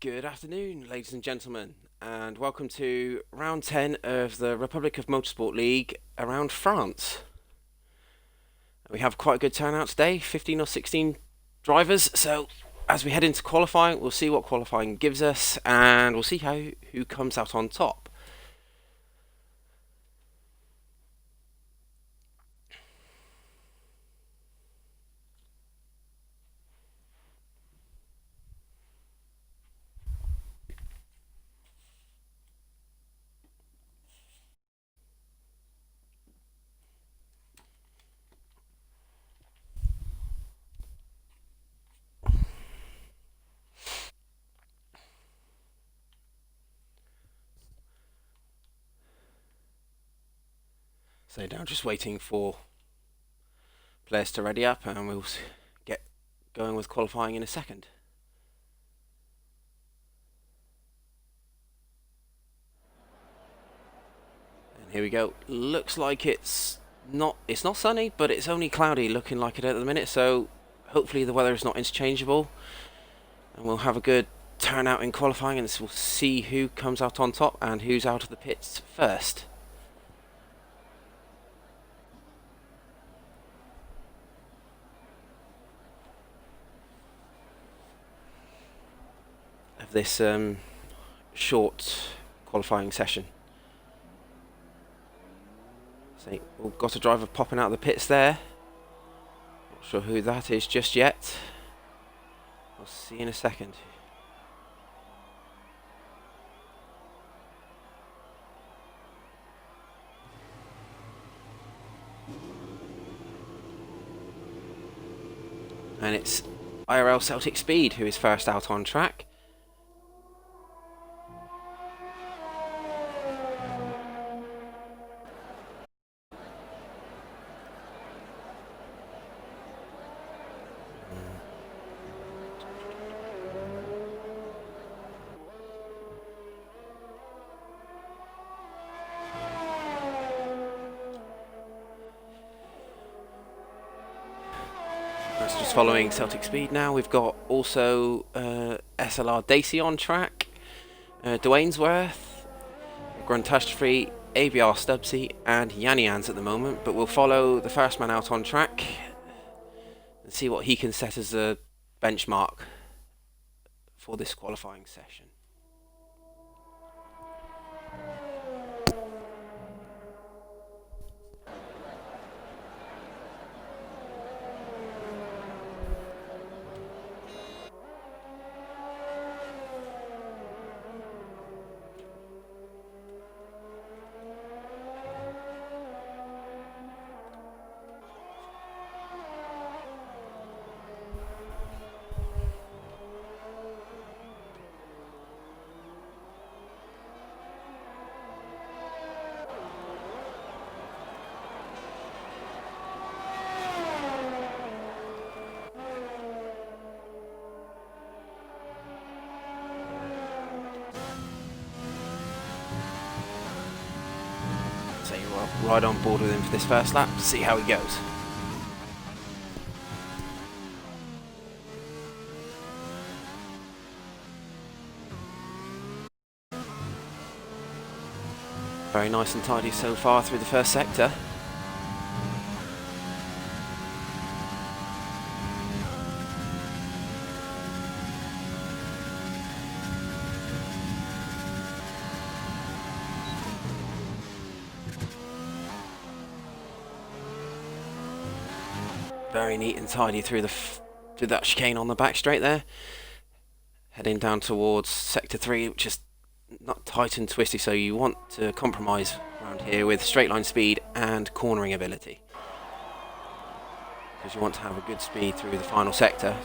Good afternoon, ladies and gentlemen, and welcome to round 10 of the Republic of Motorsport League around France. We have quite a good turnout today, 15 or 16 drivers, so as we head into qualifying, we'll see what qualifying gives us, and we'll see who comes out on top. So now just waiting for players to ready up, and we'll get going with qualifying in a second. And here we go. Looks like it's not sunny, but it's only cloudy, looking like it at the minute, so hopefully the weather is not interchangeable, and we'll have a good turnout in qualifying, and we'll see who comes out on top and who's out of the pits first. Of this short qualifying session. So we've got a driver popping out of the pits there. Not sure who that is just yet. We'll see in a second. And it's IRL Celtic Speed who is first out on track. That's just following Celtic Speed now. We've got also SLR Dacey on track, Dwaynesworth, Gruntastrophe, ABR Stubbsy, and Yannians at the moment, but we'll follow the first man out on track and see what he can set as a benchmark for this qualifying session. So you're right on board with him for this first lap to see how he goes. Very nice and tidy so far through the first sector. Very neat and tidy through that chicane on the back straight there. Heading down towards sector 3, which is not tight and twisty, so you want to compromise around here with straight line speed and cornering ability, because you want to have a good speed through the final sector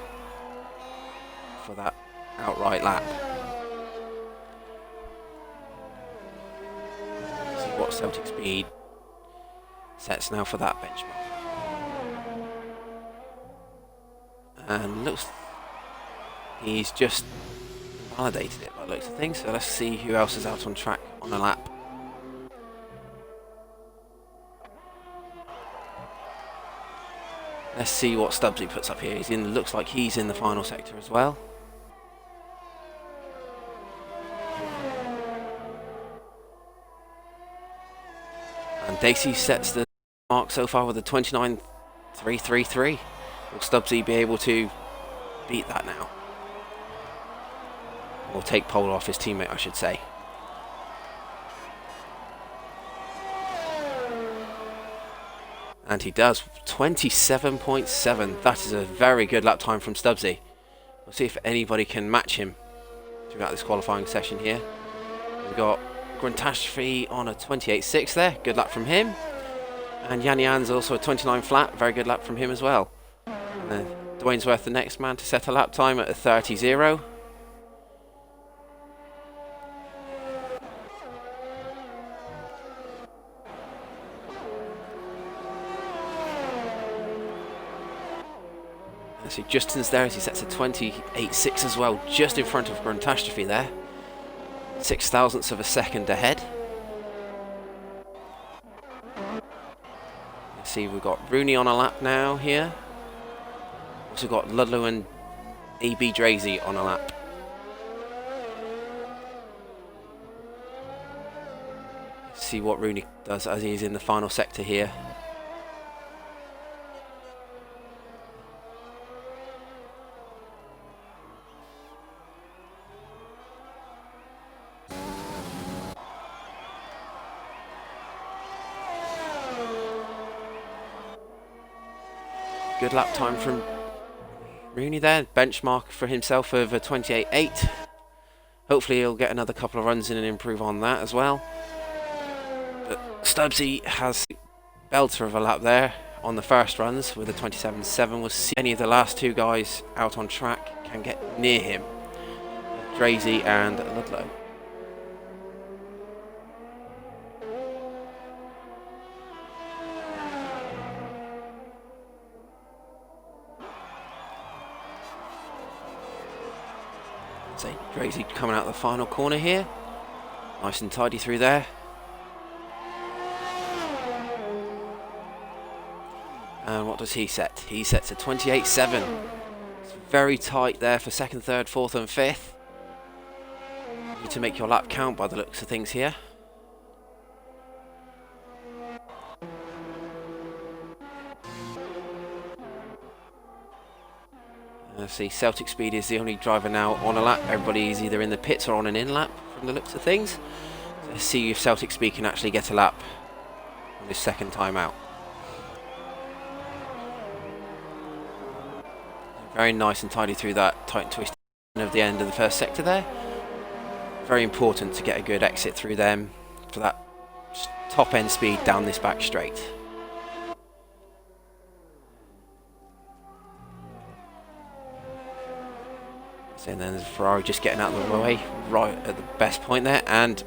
for that outright lap. See what Celtic Speed sets now for that benchmark. And looks he's just validated it by the looks of things, so let's see who else is out on track on a lap. Let's see what Stubbsy puts up here. Looks like he's in the final sector as well. And Dacey sets the mark so far with a 29.333. Will Stubbsy be able to beat that now? Or take pole off his teammate, I should say. And he does. 27.7. That is a very good lap time from Stubbsy. We'll see if anybody can match him throughout this qualifying session here. We've got Gruntastrophe on a 28.6 there. Good lap from him. And Yannian's also a 29 flat. Very good lap from him as well. Dwaynesworth, the next man to set a lap time at a 30.0. So Justin's there as he sets a 28.6 as well, just in front of Gruntastrophe there. 6 thousandths of a second ahead. Let's see, we've got Rooney on a lap now here. Also got Ludlow and AB Drazzy on a lap. Let's see what Rooney does as he's in the final sector here. Good lap time from Rooney there. Benchmark for himself of a 28.8. Hopefully he'll get another couple of runs in and improve on that as well. But Stubbsy has a belter of a lap there on the first runs with a 27.7. We'll see any of the last two guys out on track can get near him. Drazzy and Ludlow. Drazzy coming out the final corner here. Nice and tidy through there. And what does he set? He sets a 28.7. It's very tight there for second, third, fourth and fifth. You need to make your lap count by the looks of things here. See, Celtic Speed is the only driver now on a lap. Everybody is either in the pits or on an in lap from the looks of things. So let's see if Celtic Speed can actually get a lap on his second time out. Very nice and tidy through that tight and twist of the end of the first sector there. Very important to get a good exit through them for that top end speed down this back straight. And then there's Ferrari just getting out of the way right at the best point there, and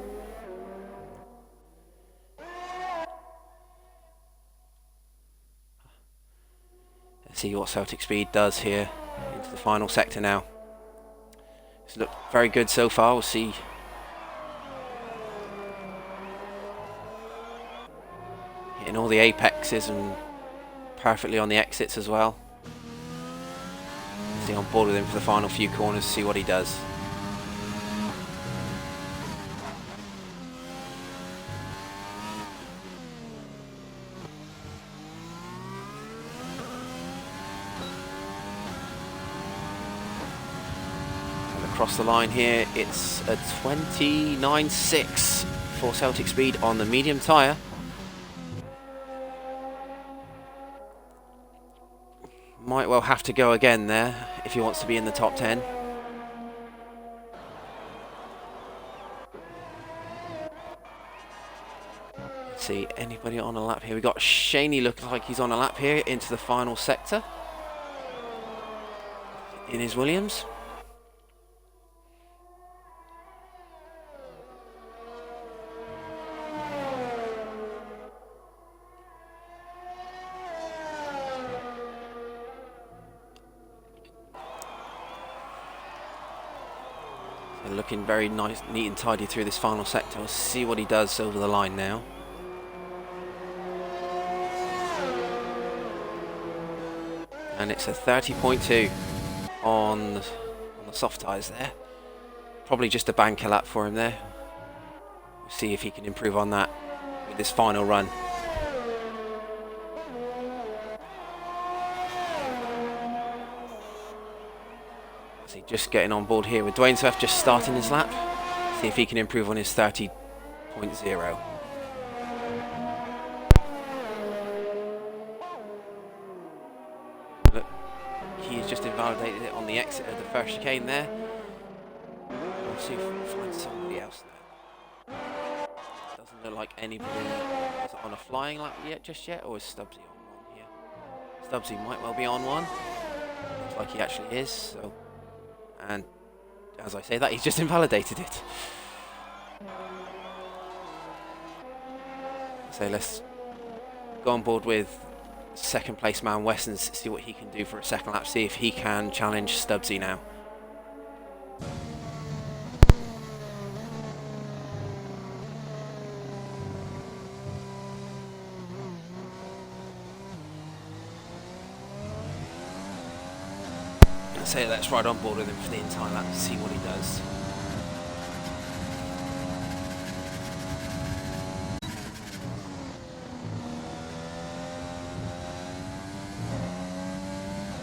let's see what Celtic Speed does here into the final sector now. It's looked very good so far. We'll see. Hitting all the apexes and perfectly on the exits as well. On board with him for the final few corners, see what he does. And across the line here, it's a 29.6 for Celtic Speed on the medium tyre. Might well have to go again there if he wants to be in the top 10. Let's see, anybody on a lap here? We got Shaine looking like he's on a lap here into the final sector in his Williams. Looking very nice, neat and tidy through this final sector. We'll see what he does over the line now. And it's a 30.2 on the soft tyres there. Probably just a banker lap for him there. We'll see if he can improve on that with this final run. just getting on board here with Dwaynesworth, just starting his lap. See if he can improve on his 30.0. Look, he's just invalidated it on the exit of the first chicane there. We'll see if we can find somebody else there. Doesn't look like anybody is on a flying lap just yet, or is Stubbsy on one here? Stubbsy might well be on one. Looks like he actually is, so. And as I say that, he's just invalidated it. So let's go on board with second place man Westons, see what he can do for a second lap, see if he can challenge Stubbsy now. So let's ride on board with him for the entire lap to see what he does.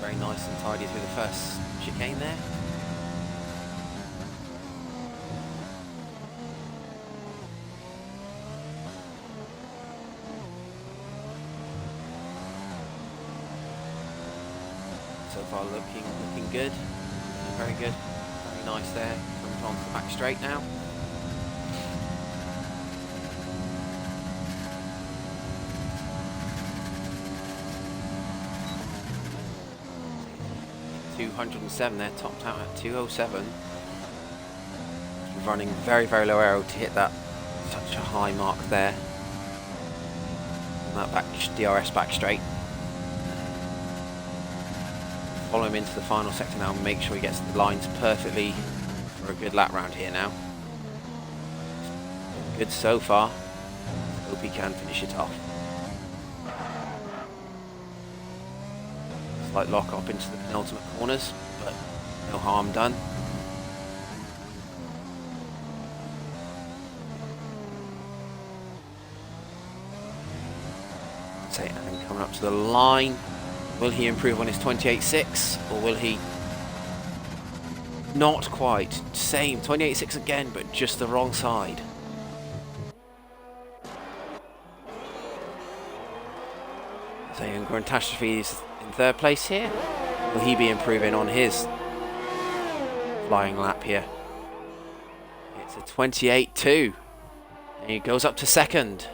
Very nice and tidy through the first chicane there. So far looking good, very good, very nice there. Comes on to the back straight now. .207 there, topped out at 207. Running very, very low aero to hit that such a high mark there. On that back DRS back straight. Follow him into the final sector now and make sure he gets the lines perfectly for a good lap round here now. Good so far. Hope he can finish it off. Slight lock up into the penultimate corners, but no harm done. And coming up to the line. Will he improve on his 28.6, or will he not quite? Same, 28.6 again, but just the wrong side. So Gruntastrophe is in third place here. Will he be improving on his flying lap here? It's a 28.2, and he goes up to second.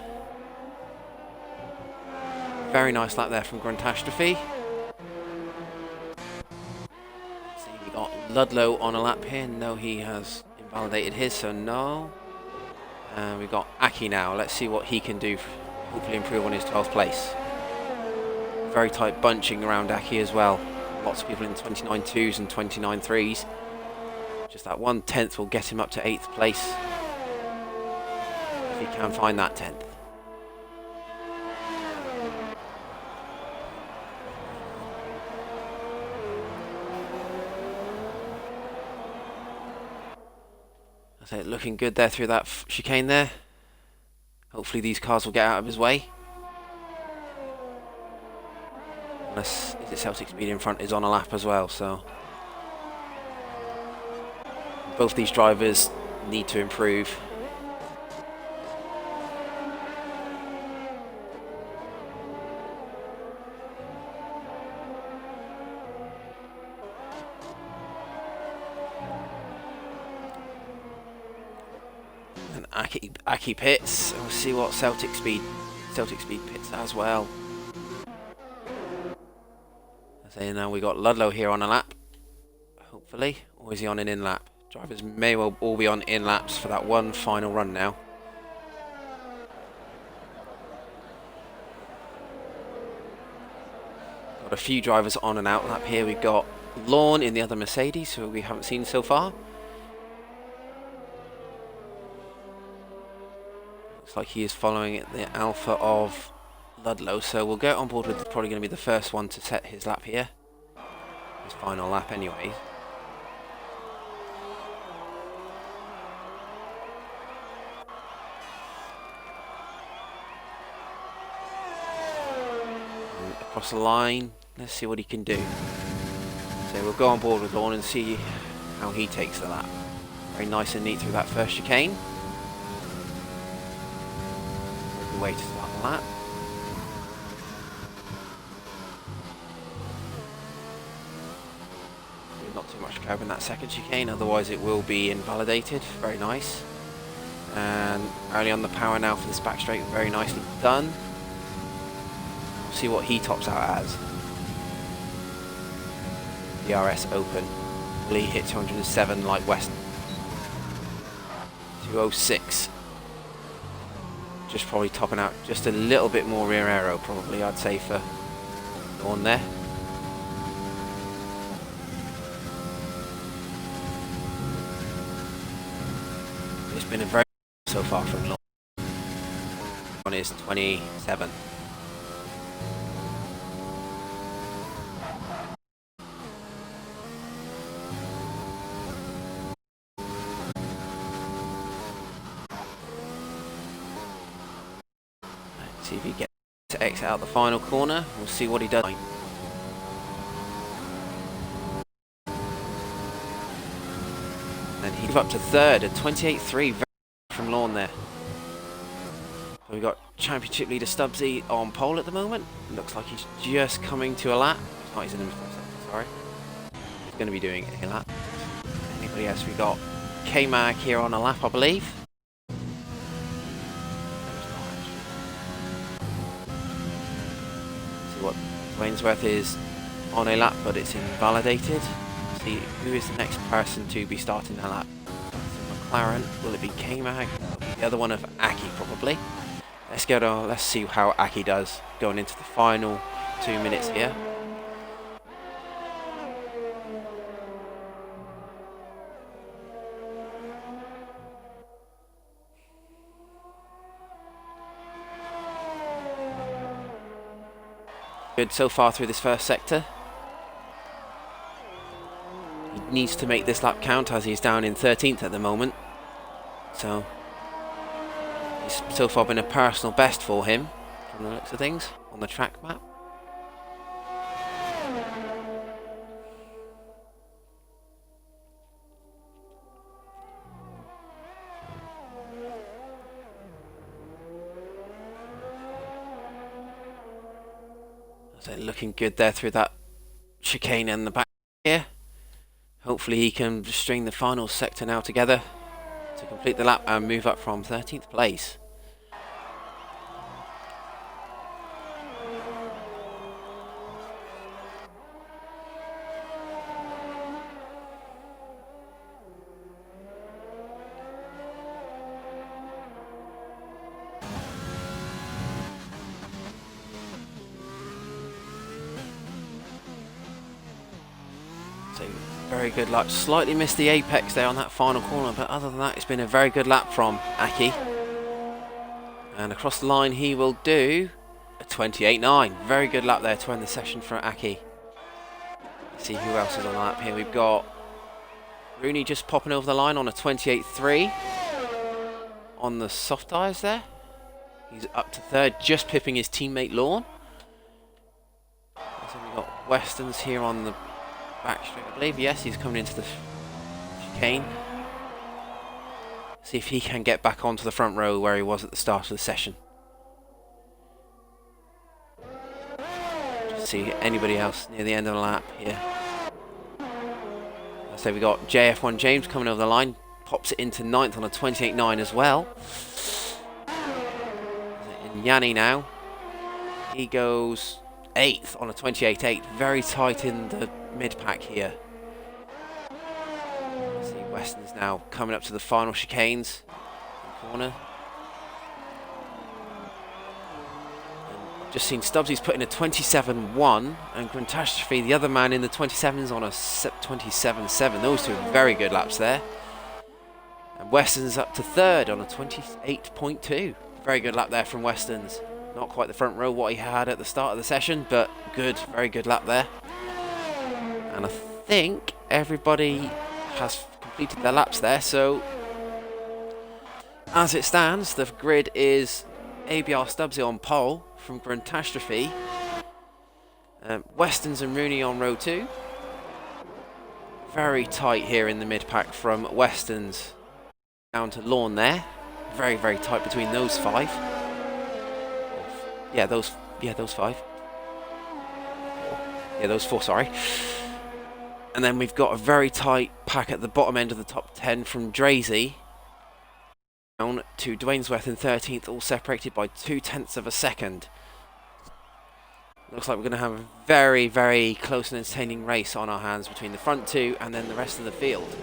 Very nice lap there from Gruntastrophe. See, we got Ludlow on a lap here. No, he has invalidated his, so no. And we've got aqqyi now. Let's see what he can do. Hopefully improve on his 12th place. Very tight bunching around aqqyi as well. Lots of people in 29.2s and 29.3s. Just that 1/10 will get him up to 8th place. If he can find that 10th. So looking good there through that chicane there. Hopefully these cars will get out of his way. Unless is it Celtic Speed in front is on a lap as well, so both these drivers need to improve. And aqqyi pits. We'll see what Celtic Speed pits as well. So now we got Ludlow here on a lap, hopefully, or is he on an in lap? Drivers may well all be on in laps for that one final run now. Got a few drivers on and out lap here. We've got Lorne in the other Mercedes, who we haven't seen so far. Looks like he is following the Alpha of Ludlow, so we'll get on board with probably going to be the first one to set his lap here. His final lap anyway. And across the line, let's see what he can do. So we'll go on board with Lorne and see how he takes the lap. Very nice and neat through that first chicane. Very good way to start the lap. Not too much curb in that second chicane, otherwise it will be invalidated. Very nice. And early on the power now for this back straight, very nicely done. We'll see what he tops out as. The RS Open. Will he hit 207 like West? 206. Just probably topping out just a little bit more rear aero, probably, I'd say, for on there. It's been a very so far from long. One is 27. Let's see if he gets to exit out the final corner. We'll see what he does. And he's up to third at 28.3 from lawn there. So we've got championship leader Stubbsy on pole at the moment. Looks like he's just coming to a lap. Oh, he's in the first sector, sorry. He's going to be doing a lap. Anybody else? We got KMAG here on a lap, I believe. See what Wainsworth is on a lap, but it's invalidated. See who is the next person to be starting the lap. McLaren, will it be KMAG? The other one of aqqyi probably. Let's see how aqqyi does going into the final 2 minutes here. Good so far through this first sector. He needs to make this lap count as he's down in 13th at the moment. So it's so far been a personal best for him from the looks of things on the track map. So looking good there through that chicane and the back here. Hopefully he can string the final sector now together to complete the lap and move up from 13th place. Very good lap. Slightly missed the apex there on that final corner, but other than that, it's been a very good lap from aqqyi. And across the line, he will do a 28.9. Very good lap there to end the session for aqqyi. Let's see who else is on the lap here. We've got Rooney just popping over the line on a 28.3 on the soft tyres there. He's up to third, just pipping his teammate Lorne. So we've got Westons here on the back straight, I believe. Yes, he's coming into the chicane. See if he can get back onto the front row where he was at the start of the session. Just see anybody else near the end of the lap here. So we got JF1 James coming over the line, pops it into 9th on a 28.9 as well. And Yanni now, he goes 8th on a 28.8, very tight in the mid-pack here. See Westons now coming up to the final chicanes. Corner. And I've just seen Stubbsy's put in a 27.1 and Gruntastrophe, the other man in the 27s, on a 27.7. Those two are very good laps there. And Westons up to third on a 28.2. Very good lap there from Westons. Not quite the front row what he had at the start of the session, but good, very good lap there. And I think everybody has completed their laps there, so as it stands, the grid is ABR Stubbsy on pole from Gruntastrophe, Westons and Rooney on row 2, Very tight here in the mid-pack from Westons down to Lawn there. Very, very tight between those five. Yeah, those five. Yeah, those four, sorry. And then we've got a very tight pack at the bottom end of the top 10 from Drazzy down to Dwaynesworth in 13th, all separated by 0.2 of a second. Looks like we're going to have a very, very close and entertaining race on our hands between the front two and then the rest of the field.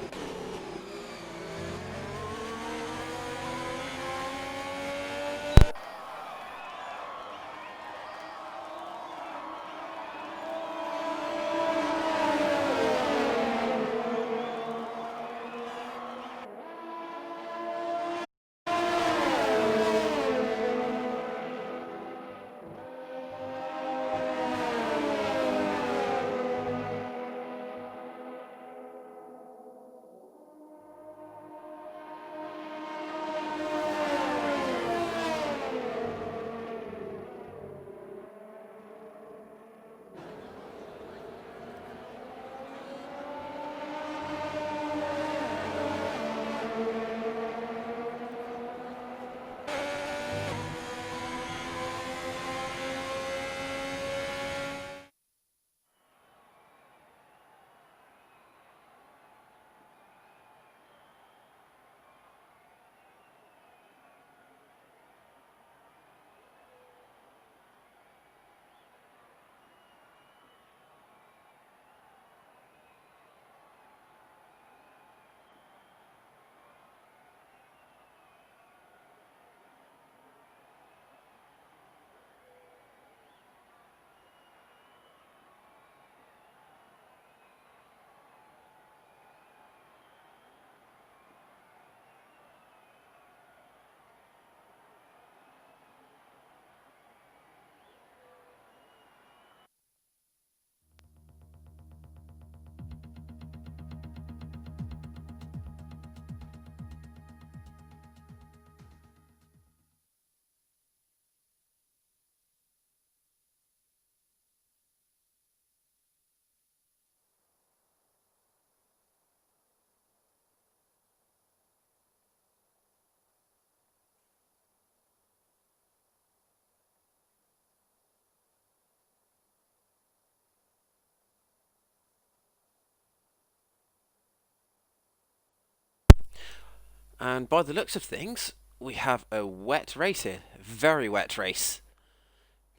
And by the looks of things, we have a wet race here. A very wet race.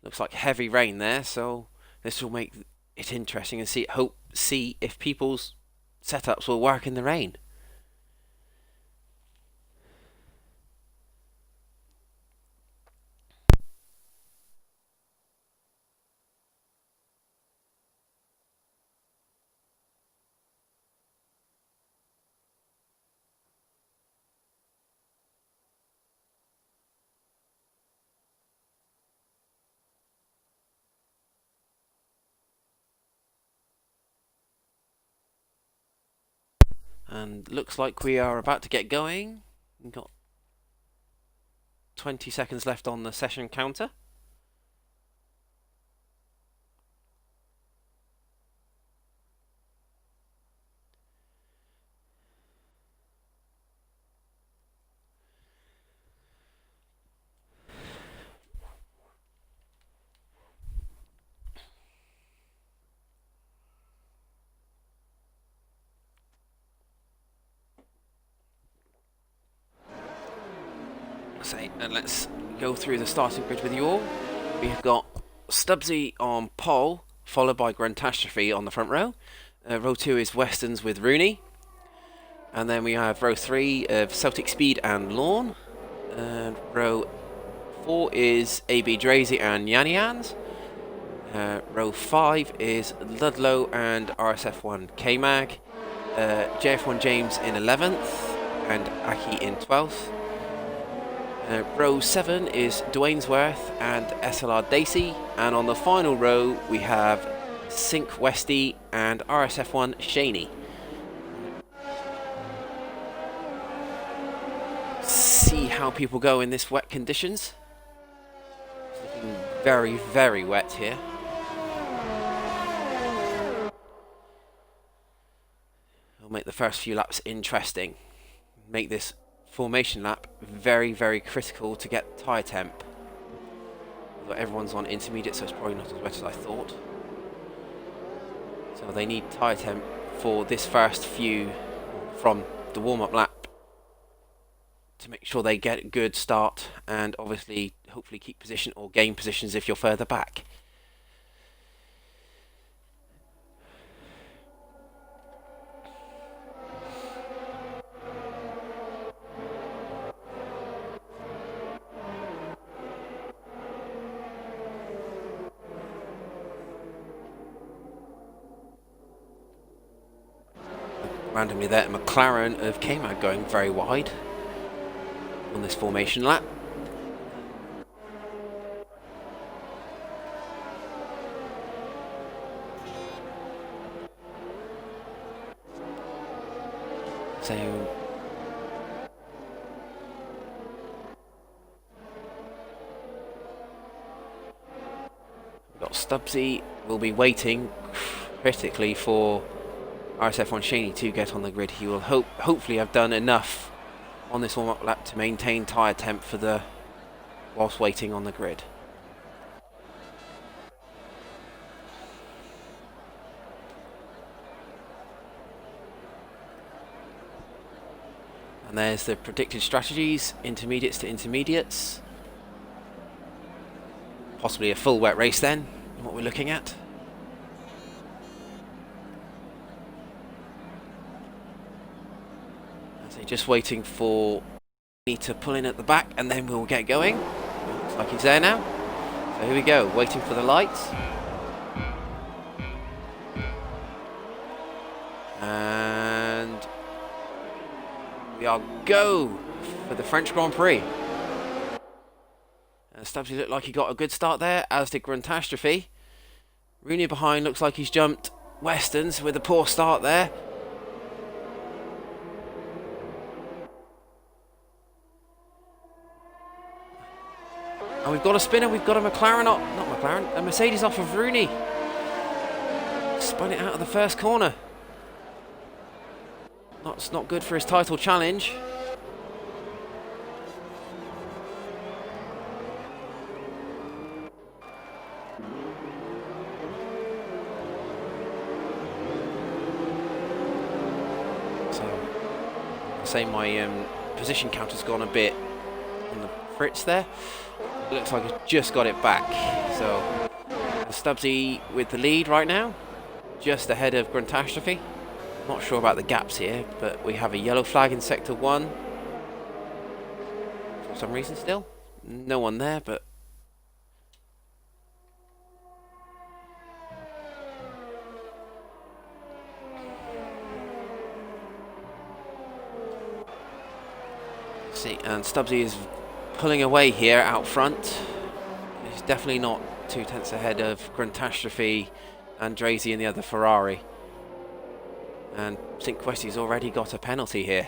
Looks like heavy rain there, so this will make it interesting and see if people's setups will work in the rain. And looks like we are about to get going. We've got 20 seconds left on the session counter. And let's go through the starting grid with you all. We have got Stubbsy on pole, followed by Gruntastrophe on the front row. Row 2 is Westons with Rooney. And then we have row 3 of Celtic Speed and Lawn. And row 4 is AB Drazzy and Yanians. Row 5 is Ludlow and RSF1 KMAG. JF1 James in 11th and aqqyi in 12th. Row 7 is Dwaynesworth and SLR Dacey, and on the final row we have Sync Westy and RSF1 Shaine. See how people go in this wet conditions. It's looking very, very wet here. It'll make the first few laps interesting. Make this formation lap very, very critical to get tyre temp. Everyone's on intermediate, so it's probably not as wet as I thought. So they need tyre temp for this first few from the warm-up lap to make sure they get a good start and obviously hopefully keep position or gain positions if you're further back. Randomly there, McLaren of KMAG going very wide on this formation lap. So we've got Stubbsy will be waiting critically for RSF1 Shaine to get on the grid. He will hopefully have done enough on this warm-up lap to maintain tyre temp for the whilst waiting on the grid. And there's the predicted strategies, intermediates to intermediates. Possibly a full wet race then, what we're looking at. Just waiting for me to pull in at the back and then we'll get going. Looks like he's there now. So here we go, waiting for the lights. And we are go for the French Grand Prix. Stubbsy looked like he got a good start there, as did Gruntastrophe. Rooney behind looks like he's jumped Westons with a poor start there. And we've got a spinner, we've got a McLaren, not McLaren, a Mercedes off of Rooney. Spun it out of the first corner. That's not good for his title challenge. So, I say my position counter's gone a bit on the fritz there. Looks like he's just got it back. So Stubbsy with the lead right now, just ahead of Gruntastrophe. Not sure about the gaps here, but we have a yellow flag in sector 1 for some reason still. No one there, but see, and Stubbsy is pulling away here out front. He's definitely not 2 tenths ahead of Gruntastrophe and Drazzy in the other Ferrari. And I think Questy's already got a penalty here.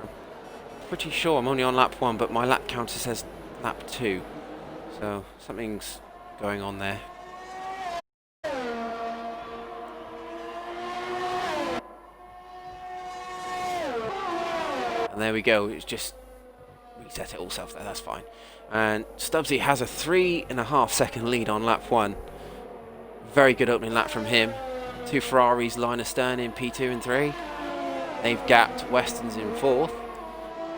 I'm pretty sure I'm only on lap 1, but my lap counter says lap 2. So something's going on there. And there we go, it's just reset it all self there, that's fine. And Stubbsy has a 3.5 second lead on lap 1. Very good opening lap from him. 2 Ferraris line astern in P2 and 3. They've gapped Westons in 4th.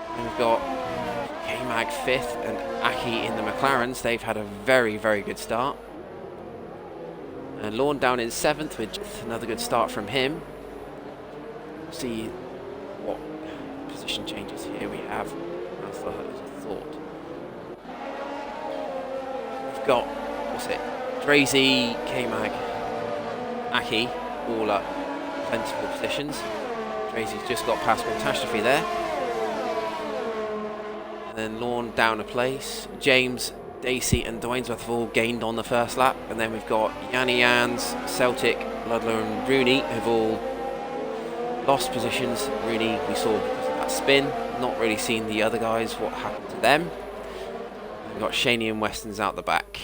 And we've got KMAG 5th and aqqyi in the McLarens. They've had a very, very good start. And Lorne down in 7th with another good start from him. See what position changes here we have. As I thought. We've got, what's it? Drazzy, KMAG, aqqyi, all up plentiful positions. Drazzy's just got past Catastrophe there. And then Lorne down a place. James, Dacey and Dwaynesworth have all gained on the first lap. And then we've got Jans, Celtic, Ludlow and Rooney have all lost positions. Rooney we saw because of that spin. Not really seen the other guys, what happened to them. We've got Shaine and Westons out the back.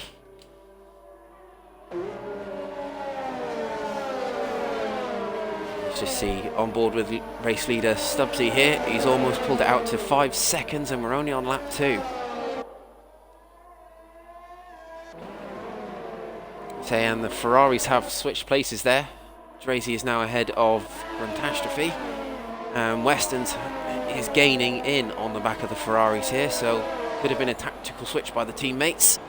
Let's just see, on board with race leader Stubbsy here. He's almost pulled it out to 5 seconds and we're only on lap 2. And the Ferraris have switched places there. Drazzy is now ahead of Gruntastrophe. Westons is gaining in on the back of the Ferraris here, so could have been a tactical switch by the teammates.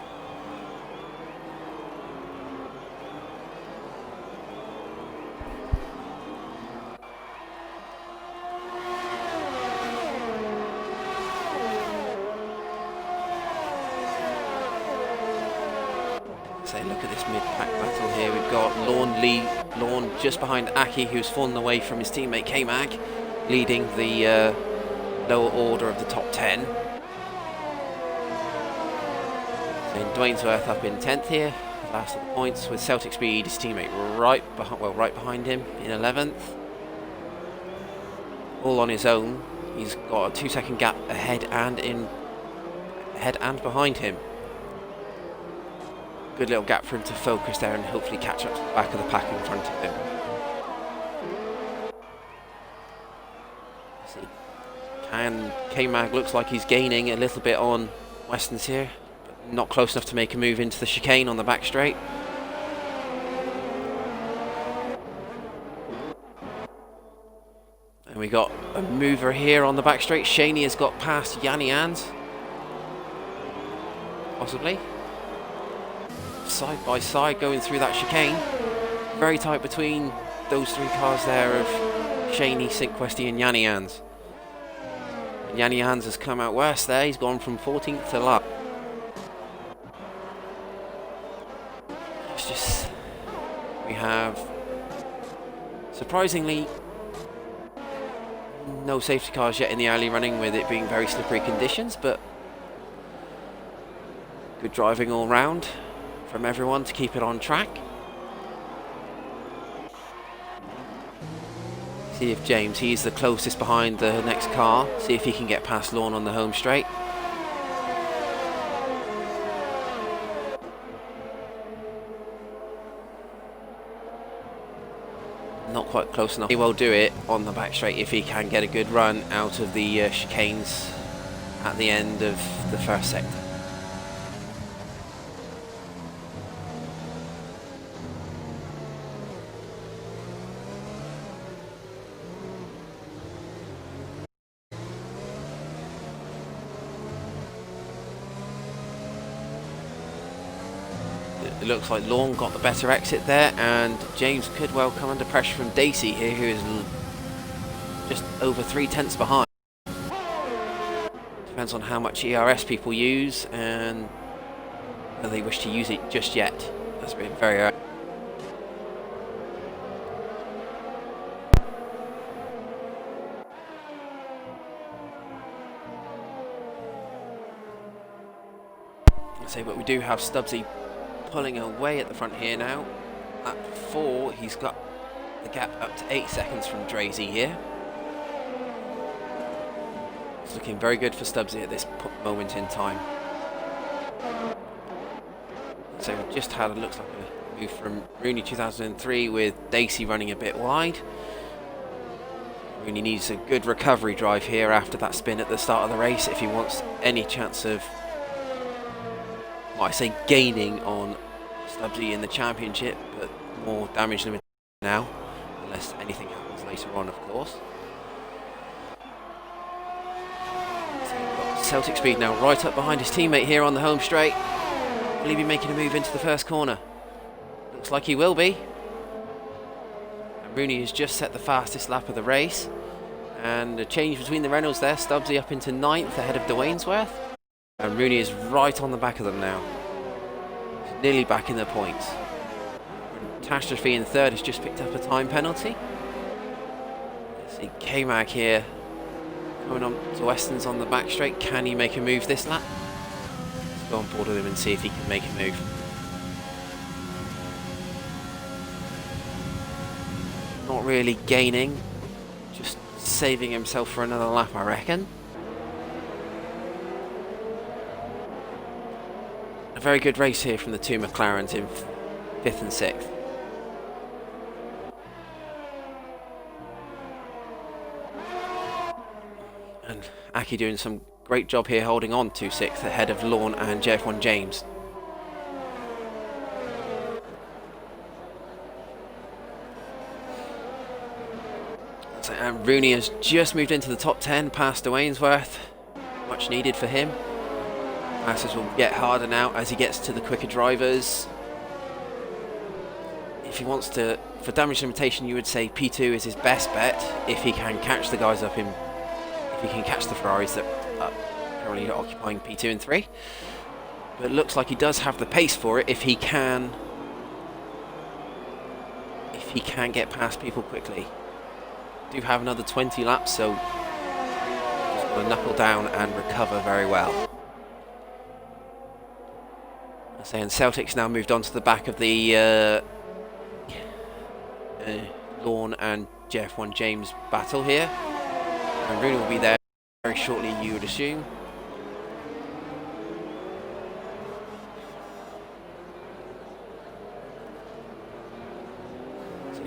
So look at this mid-pack battle here. We've got Lawn just behind Aqqyi, who's fallen away from his teammate KMAG, leading the lower order of the top 10. And Dwaynesworth up in 10th here, last of the points, with Celtic Speed, his teammate right behind him in 11th. All on his own. He's got a 2-second gap ahead and behind him. Good little gap for him to focus there and hopefully catch up to the back of the pack in front of him. Let's see. And KMAG looks like he's gaining a little bit on Westons here, but not close enough to make a move into the chicane on the back straight. And we got a mover here on the back straight. Shaine has got past Yanni possibly. Side by side going through that chicane. Very tight between those 3 cars there of Shaine, Sinquesti and Yanni Ans. Yanni Ans has come out worse there. He's gone from 14th to last. It's just, we have surprisingly no safety cars yet in the early running, with it being very slippery conditions, but good driving all round from everyone to keep it on track. See if James, he's the closest behind the next car, see if he can get past Lawn on the home straight. Not quite close enough. He will do it on the back straight if he can get a good run out of the chicanes at the end of the first sector. It looks like Lawn got the better exit there, and James could well come under pressure from Dacey here, who is just over 3/10 behind. Depends on how much ERS people use and whether they wish to use it just yet. That's been very early. But we do have Stubbsy pulling away at the front here now. At 4, he's got the gap up to 8 seconds from Drazzy here. It's looking very good for Stubbsy at this moment in time. So we've just had, it looks like a move from Rooney 2003 with Dacey running a bit wide. Rooney needs a good recovery drive here after that spin at the start of the race if he wants any chance of, well, I say gaining on Stubbsy in the championship, but more damage limited now, unless anything happens later on, of course. So we've got Celtic Speed now right up behind his teammate here on the home straight. Will he be making a move into the first corner? Looks like he will be. And Rooney has just set the fastest lap of the race. And a change between the Reynolds there. Stubbsy up into 9th ahead of Dwaynesworth. And Rooney is right on the back of them now. He's nearly back in the points. Gruntastrophe in 3rd has just picked up a time penalty. Let's see KMAG here coming on to Westons on the back straight. Can he make a move this lap? Let's go on board with him and see if he can make a move. Not really gaining, just saving himself for another lap, I reckon. A very good race here from the two McLarens in 5th and 6th. And aqqyi doing some great job here holding on to 6th ahead of Lorne and JF1 James. And Rooney has just moved into the top 10 past Ainsworth. Much needed for him. Passes will get harder now as he gets to the quicker drivers. If he wants to, for damage limitation, you would say P2 is his best bet if he can catch the guys up in, if he can catch the Ferraris that are currently occupying P2 and 3. But it looks like he does have the pace for it if he can get past people quickly. Do have another 20 laps, so just got to knuckle down and recover very well. I say, and Celtic's now moved on to the back of the Lorne and JF1 James battle here, and Rooney will be there very shortly, you would assume.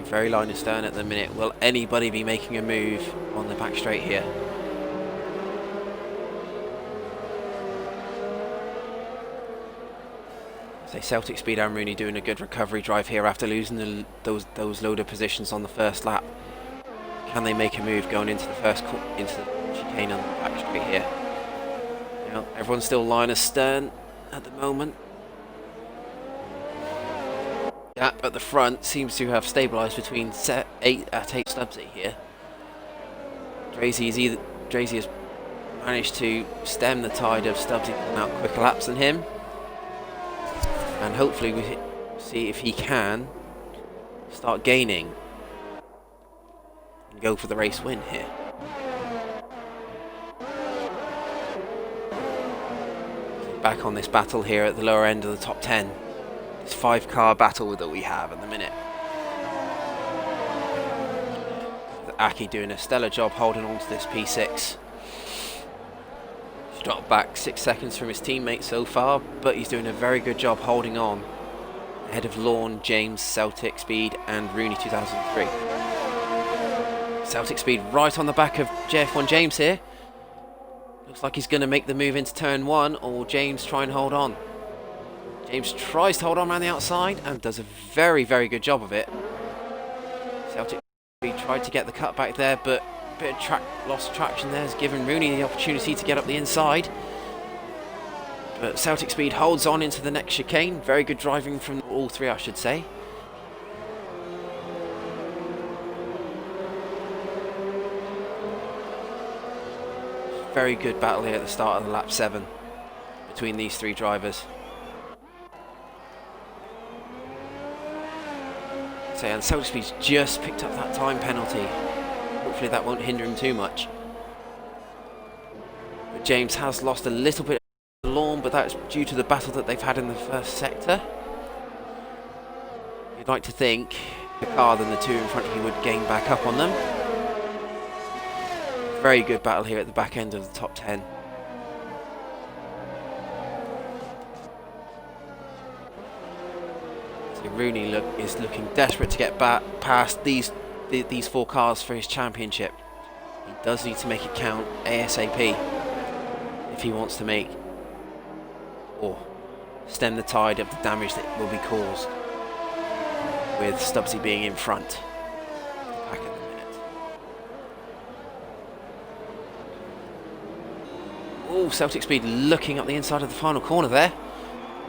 Very line astern at the minute. Will anybody be making a move on the back straight here? So Celtic Speed and Rooney doing a good recovery drive here after losing those loader positions on the first lap. Can they make a move going into the into the chicane on the back straight here? You know, everyone's still line astern at the moment. Gap at the front seems to have stabilised between 8 Stubbsy here. Drazzy has managed to stem the tide of Stubbsy pulling out quicker laps than him, and hopefully we see if he can start gaining and go for the race win here. Back on this battle here at the lower end of the top 10. This 5-car battle that we have at the minute. aqqyi doing a stellar job holding on to this P6. He's dropped back 6 seconds from his teammate so far, but he's doing a very good job holding on ahead of Lorne, James, Celtic Speed and Rooney 2003. Celtic Speed right on the back of JF1 James here. Looks like he's going to make the move into turn 1, or will James try and hold on? James tries to hold on around the outside and does a very, very good job of it. Celtic Speed tried to get the cut back there, but a bit of lost traction there has given Rooney the opportunity to get up the inside. But Celtic Speed holds on into the next chicane. Very good driving from all three, I should say. Very good battle here at the start of the lap 7 between these three drivers. So, and Celtic Speed's just picked up that time penalty. Hopefully that won't hinder him too much. But James has lost a little bit of lawn, but that's due to the battle that they've had in the first sector. You'd like to think the car than the two in front of you would gain back up on them. Very good battle here at the back end of the top 10. So Rooney is looking desperate to get back past these 4 cars for his championship. He does need to make it count ASAP if he wants to make or stem the tide of the damage that will be caused with Stubbsy being in front. Oh, Celtic Speed looking up the inside of the final corner there.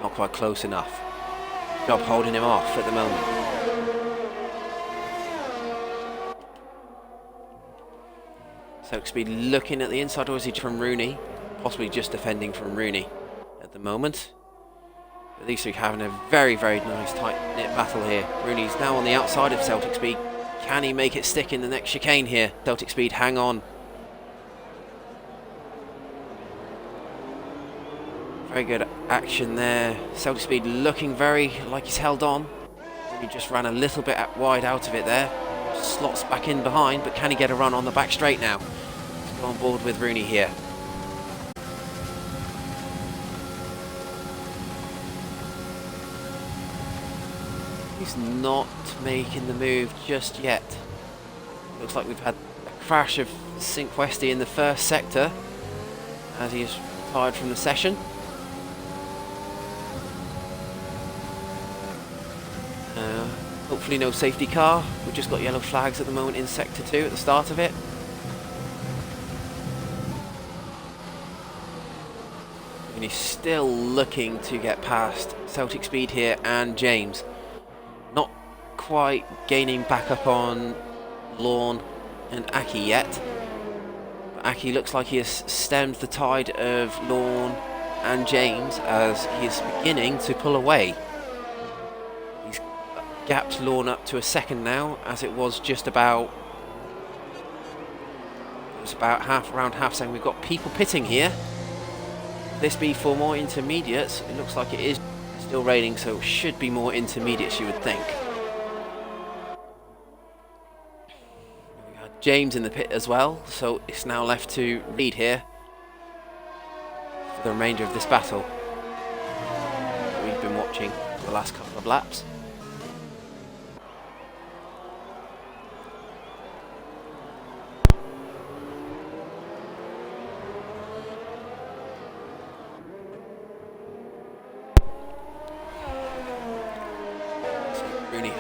Not quite close enough. Job holding him off at the moment. Celtic Speed looking at the inside, or is he from Rooney? Possibly just defending from Rooney at the moment. But these three having a very, very nice tight-knit battle here. Rooney's now on the outside of Celtic Speed. Can he make it stick in the next chicane here? Celtic Speed, hang on. Very good action there. Celtic Speed looking very like he's held on. He just ran a little bit wide out of it there. Slots back in behind, but can he get a run on the back straight now? Let's go on board with Rooney here. He's not making the move just yet. Looks like we've had a crash of Sync Westy in the first sector as he is retired from the session. Hopefully no safety car. We've just got yellow flags at the moment in sector 2 at the start of it. And he's still looking to get past Celtic Speed here and James. Not quite gaining back up on Lorne and Aqqyi yet. But Aqqyi looks like he has stemmed the tide of Lorne and James as he is beginning to pull away. He's gapped Lorne up to a second now, as it was just about... It was about around half second. We've got people pitting here. This be for more intermediates. It looks like it is still raining, so it should be more intermediates, you would think. We got James in the pit as well, so it's now left to Reed here for the remainder of this battle that we've been watching for the last couple of laps.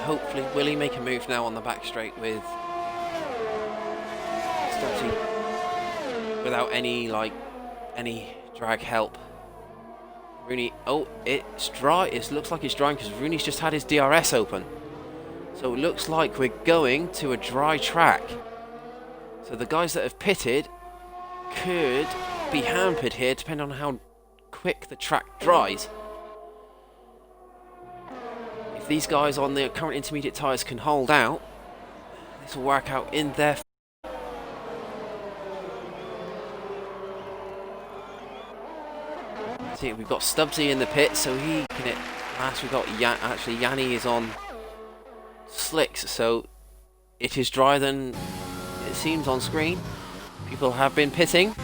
Hopefully, will he make a move now on the back straight with Stubbsy without any drag help? Rooney, oh, it's dry. It looks like it's drying because Rooney's just had his DRS open. So it looks like we're going to a dry track. So the guys that have pitted could be hampered here depending on how quick the track dries. If these guys on the current intermediate tyres can hold out, this will work out in their... See, we've got Stubbsy in the pit, so he can hit last. We've got actually Yanni is on slicks, so it is drier than it seems on screen. People have been pitting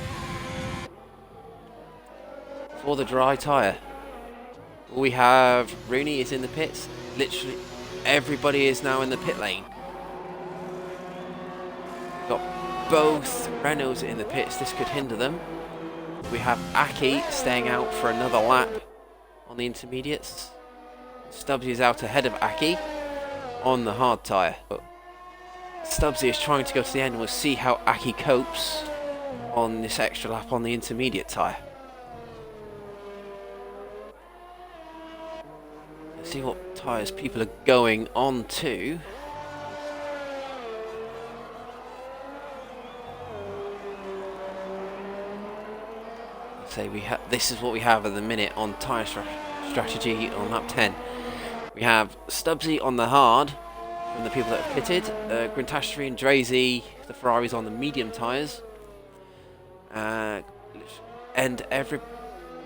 for the dry tyre. We have Rooney is in the pits. Literally everybody is now in the pit lane. We've got both Renaults in the pits. This could hinder them. We have Aqqyi staying out for another lap on the intermediates. Stubbsy is out ahead of Aqqyi on the hard tyre. Stubbsy is trying to go to the end, and we'll see how Aqqyi copes on this extra lap on the intermediate tyre. Let's see what tyres people are going on to. Say this is what we have at the minute on tyre strategy on lap 10. We have Stubbsy on the hard from the people that have pitted, Gruntastrophe and Drazzy, the Ferraris on the medium tyres, and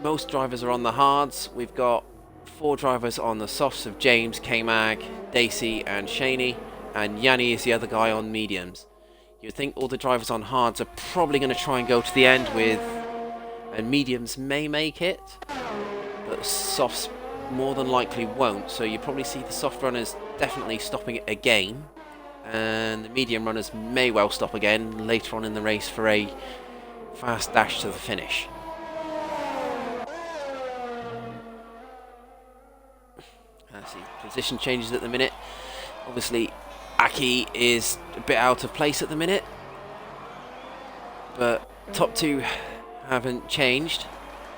most drivers are on the hards. We've got 4 drivers on the softs of James, KMAG, Dacey and Shaine, and Yanni is the other guy on mediums. You'd think all the drivers on hards are probably going to try and go to the end with, and mediums may make it, but softs more than likely won't, so you probably see the soft runners definitely stopping it again, and the medium runners may well stop again later on in the race for a fast dash to the finish. Let's see, position changes at the minute. Obviously Aqqyi is a bit out of place at the minute, but top 2 haven't changed.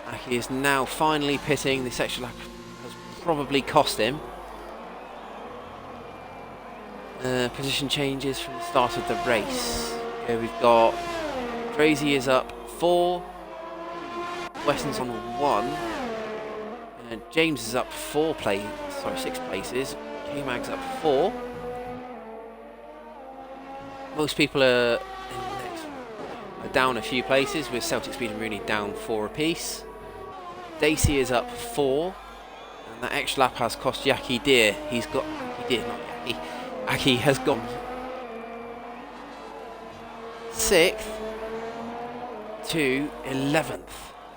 Aqqyi is now finally pitting. This extra lap has probably cost him. Position changes from the start of the race. Here we've got Drazzy is up 4, Westons on 1, and James is up 6 places. KMAG's up 4. Most people are down a few places, with Celtic Speed and Rooney down 4 apiece. Dacey is up 4, and that extra lap has cost Aqqyi dear. He's got Aqqyi has gone 6th to 11th.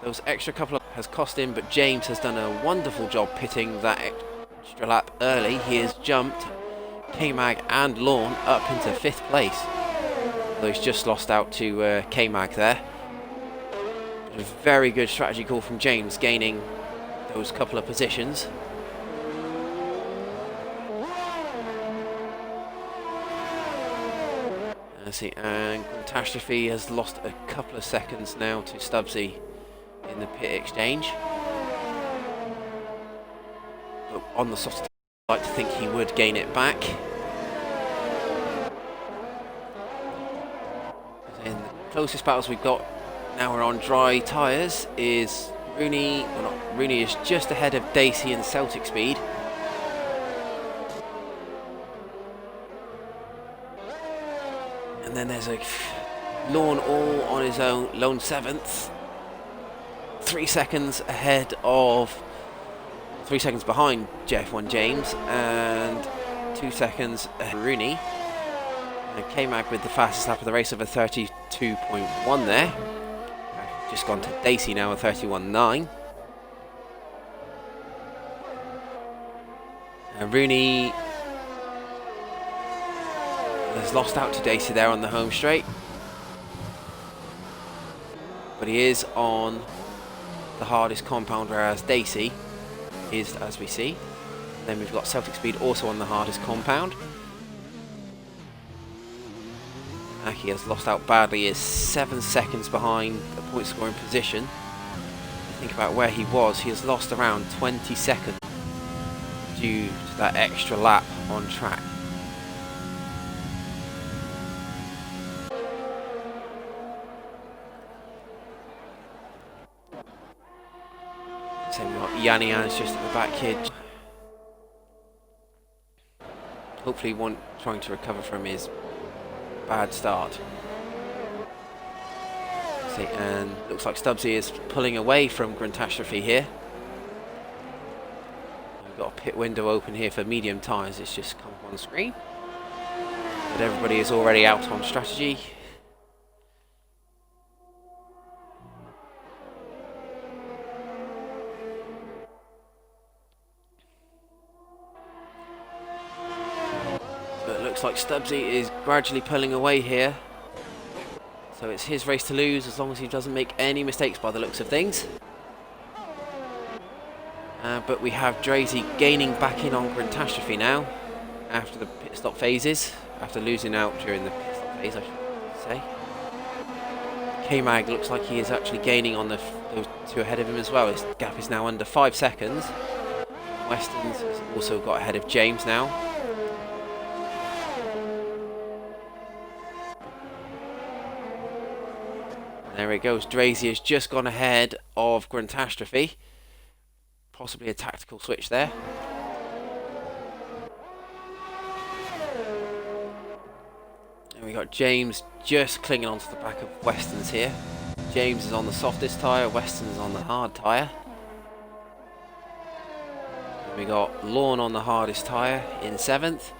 Those extra couple of has cost him, but James has done a wonderful job pitting that extra lap early, he has jumped KMAG and Lawn up into 5th place. Although he's just lost out to KMAG there. A very good strategy call from James, gaining those couple of positions. Let's see, and Gruntastrophe has lost a couple of seconds now to Stubbsy in the pit exchange. But on the soft, I'd like to think he would gain it back. In the closest battles we've got, now we're on dry tyres, is Rooney, well not, Rooney is just ahead of Dacey in Celtic speed. And then there's a Lawn all on his own, lone 7th. 3 seconds ahead of, 3 seconds behind JF1 James, and 2 seconds ahead of Rooney. And KMAG with the fastest lap of the race of a 32.1 there. Just gone to Dacey now, a 31.9. And Rooney has lost out to Dacey there on the home straight. But he is on the hardest compound, whereas Dacey is, as we see. Then we've got Celtic Speed also on the hardest compound. Aqqyi has lost out badly, is 7 seconds behind the point scoring position. Think about where he was, he has lost around 20 seconds due to that extra lap on track. So we've got Yanian's just at the back here. Hopefully trying to recover from his bad start. See, and looks like Stubbsy is pulling away from Gruntastrophe here. We've got a pit window open here for medium tyres, it's just come up on the screen. But everybody is already out on strategy. Looks like Stubbsy is gradually pulling away here. So it's his race to lose as long as he doesn't make any mistakes by the looks of things. But we have Drazzy gaining back in on Gruntastrophe now after the pit stop phases, after losing out during the pit stop phase, I should say. KMAG looks like he is actually gaining on those two ahead of him as well. His gap is now under 5 seconds. Westons has also got ahead of James now. There it goes, Drazzy has just gone ahead of Gruntastrophe. Possibly a tactical switch there. And we got James just clinging onto the back of Westons here. James is on the softest tyre, Westons is on the hard tyre. And we got Lawn on the hardest tyre in 7th.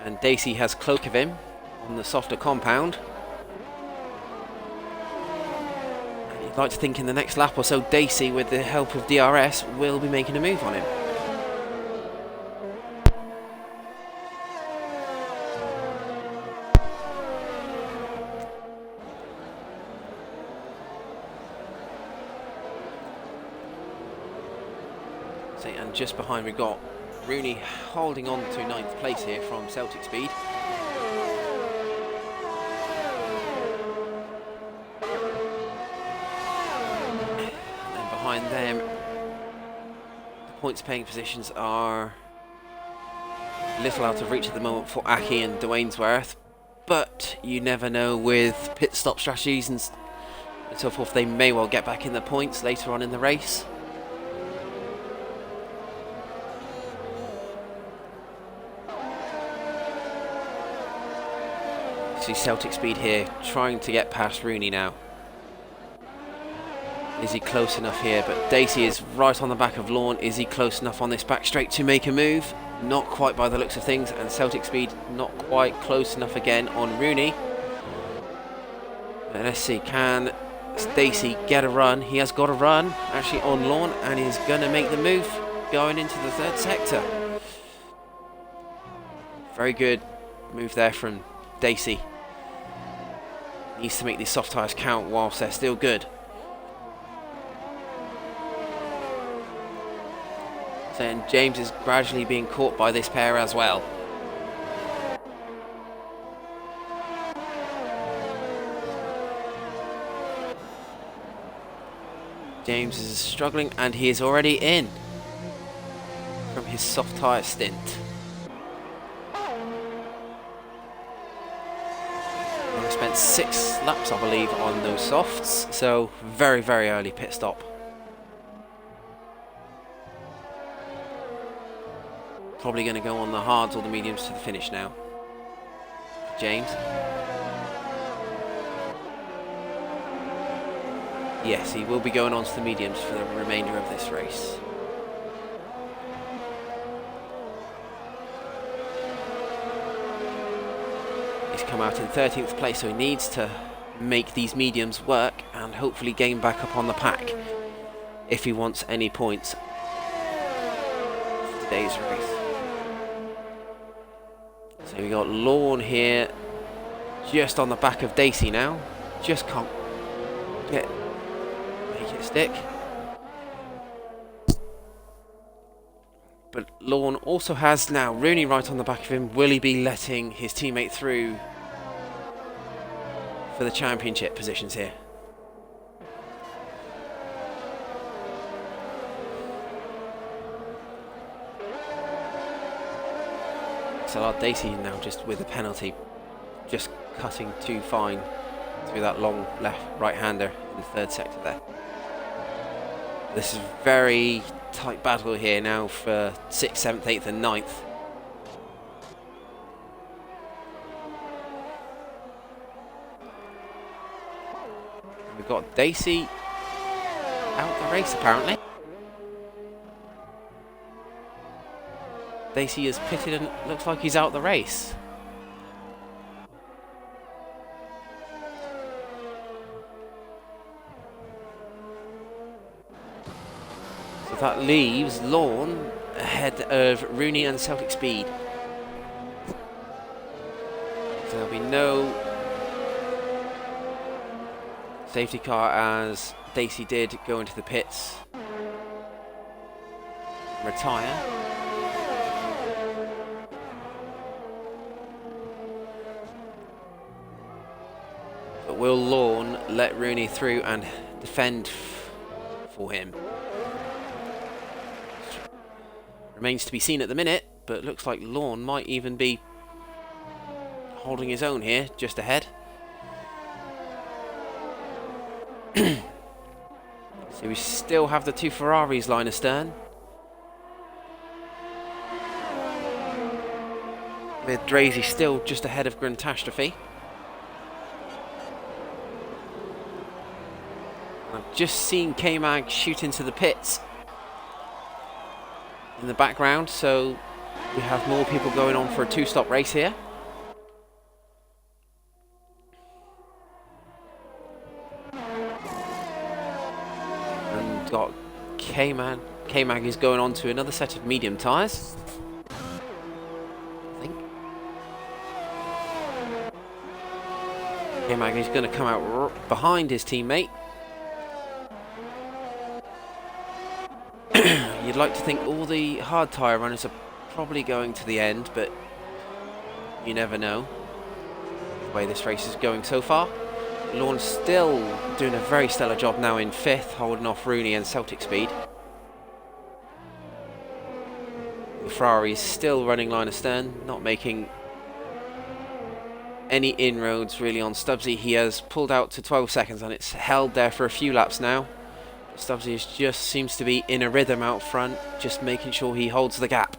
And Dacey has cloak of him on the softer compound. I'd like to think in the next lap or so, Dacey, with the help of DRS, will be making a move on him. See, and just behind we got Rooney holding on to 9th place here from Celtic Speed. Behind them, the points paying positions are a little out of reach at the moment for aqqyi and Dwaynesworth, but you never know with pit stop strategies and so forth, they may well get back in the points later on in the race. See Celtic Speed here trying to get past Rooney now. Is he close enough here? But Dacey is right on the back of Lawn. Is he close enough on this back straight to make a move? Not quite by the looks of things. And Celtic Speed not quite close enough again on Rooney. Let's see, can Dacey get a run? He has got a run actually on Lawn, and he's going to make the move going into the 3rd sector. Very good move there from Dacey. Needs to make these soft tyres count whilst they're still good. So and James is gradually being caught by this pair as well. James is struggling and he is already in from his soft tyre stint. He spent 6 laps, I believe, on those softs, so very, very early pit stop. Probably going to go on the hards or the mediums to the finish now. James. Yes, he will be going on to the mediums for the remainder of this race. He's come out in 13th place, so he needs to make these mediums work and hopefully gain back up on the pack if he wants any points for today's race. So we got Lorne here just on the back of Dacey now. Just can't make it stick. But Lorne also has now Rooney right on the back of him. Will he be letting his teammate through for the championship positions here? SLR Dacey now just with a penalty, just cutting too fine through that long right-hander in the third sector there. This is a very tight battle here now for 6th, 7th, 8th and 9th. We've got Dacey out the race apparently. Dacey is pitted and looks like he's out the race. So that leaves Lorne ahead of Rooney and Celtic Speed. So there'll be no safety car as Dacey did go into the pits, retire. But will Lorne let Rooney through and defend for him? Remains to be seen at the minute, but it looks like Lorne might even be holding his own here, just ahead. So we still have the 2 Ferraris line astern, with Drazzy still just ahead of Gruntastrophe. I've just seen KMAG shoot into the pits in the background, so we have more people going on for a 2-stop race here. And got KMAG. KMAG is going on to another set of medium tyres, I think. KMAG is going to come out behind his teammate. You'd like to think all the hard tyre runners are probably going to the end, but you never know the way this race is going so far. Lorne's still doing a very stellar job now in 5th, holding off Rooney and Celtic Speed. The Ferrari's still running line astern, not making any inroads really on Stubbsy. He has pulled out to 12 seconds and it's held there for a few laps now. Stubbsy just seems to be in a rhythm out front, just making sure he holds the gap.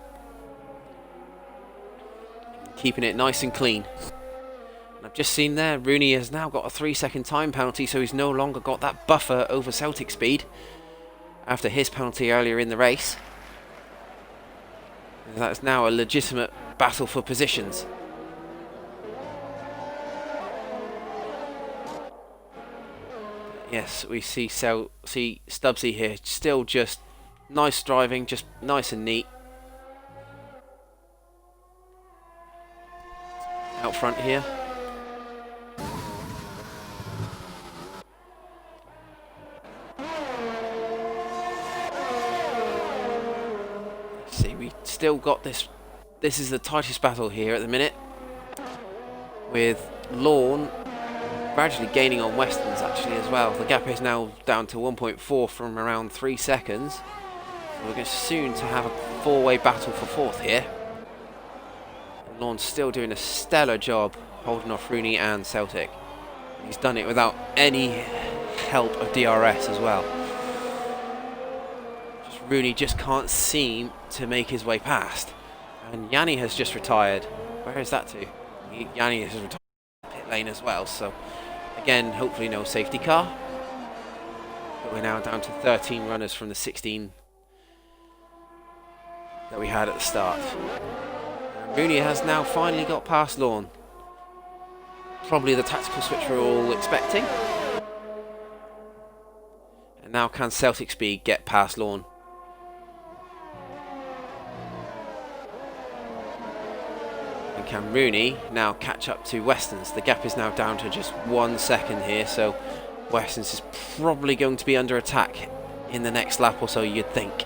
Keeping it nice and clean. And I've just seen there, Rooney has now got a 3-second time penalty, so he's no longer got that buffer over Celtic Speed after his penalty earlier in the race. And that's now a legitimate battle for positions. Yes, we see Stubbsy here, still just nice driving, just nice and neat. out front here. Let's see, we still got this. This is the tightest battle here at the minute, with Lawn gradually gaining on Westons actually as well. The gap is now down to 1.4 from around 3 seconds. So we're going soon to have a four-way battle for fourth here. And Lawn's still doing a stellar job holding off Rooney and Celtic. He's done it without any help of DRS as well. Rooney just can't seem to make his way past. And Yanni has just retired. Where is that to? Yanni has retired pit lane as well, so again, hopefully no safety car. But we're now down to 13 runners from the 16 that we had at the start. And Rooney has now finally got past Lawn. Probably the tactical switch we're all expecting. And now can Celtic Speed get past Lawn? And can Rooney now catch up to Westons? The gap is now down to just 1 second here, so Westons is probably going to be under attack in the next lap or so, you'd think,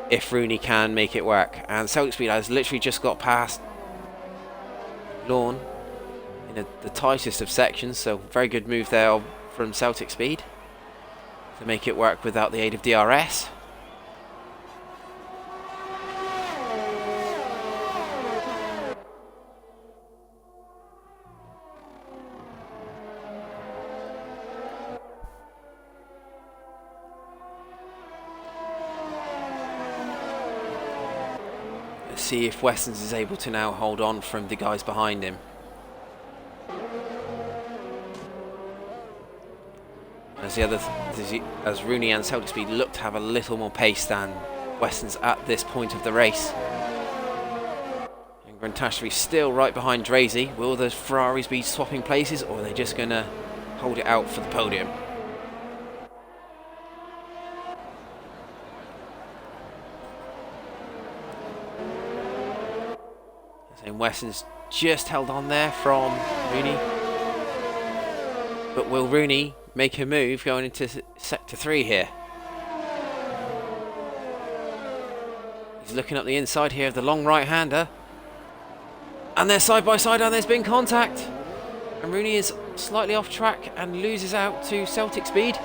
if Rooney can make it work. And Celtic Speed has literally just got past Lawn in the tightest of sections, so very good move there from Celtic Speed to make it work without the aid of DRS. Let's see if Westons is able to now hold on from the guys behind him. As Rooney and Celtic Speed look to have a little more pace than Westons at this point of the race. And Gruntastrophe still right behind Drazzy. Will the Ferraris be swapping places, or are they just going to hold it out for the podium? And Westons just held on there from Rooney. But will Rooney make a move going into sector 3 here? He's looking up the inside here of the long right-hander. And they're side by side, and there's been contact. And Rooney is slightly off track and loses out to Celtic Speed.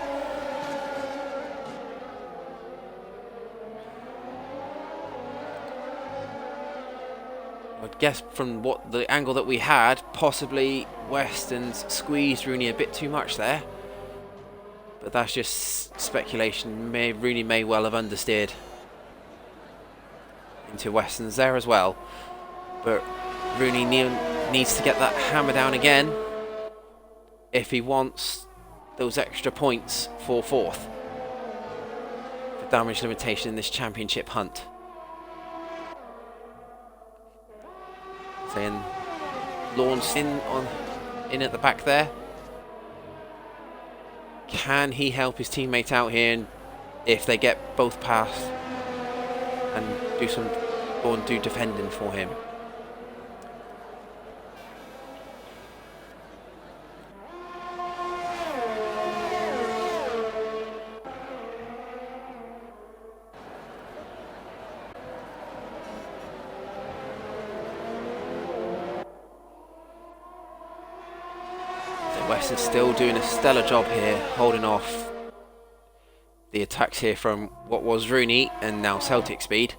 I'd guess from what the angle that we had, possibly Westons squeezed Rooney a bit too much there. But that's just speculation. Rooney may well have understeered into Westons there as well. But Rooney needs to get that hammer down again if he wants those extra points for fourth. The damage limitation in this championship hunt. Saying Lawn's in at the back there. Can he help his teammate out here, and if they get both past and do defending for him? Westons still doing a stellar job here, holding off the attacks here from what was Rooney and now Celtic Speed,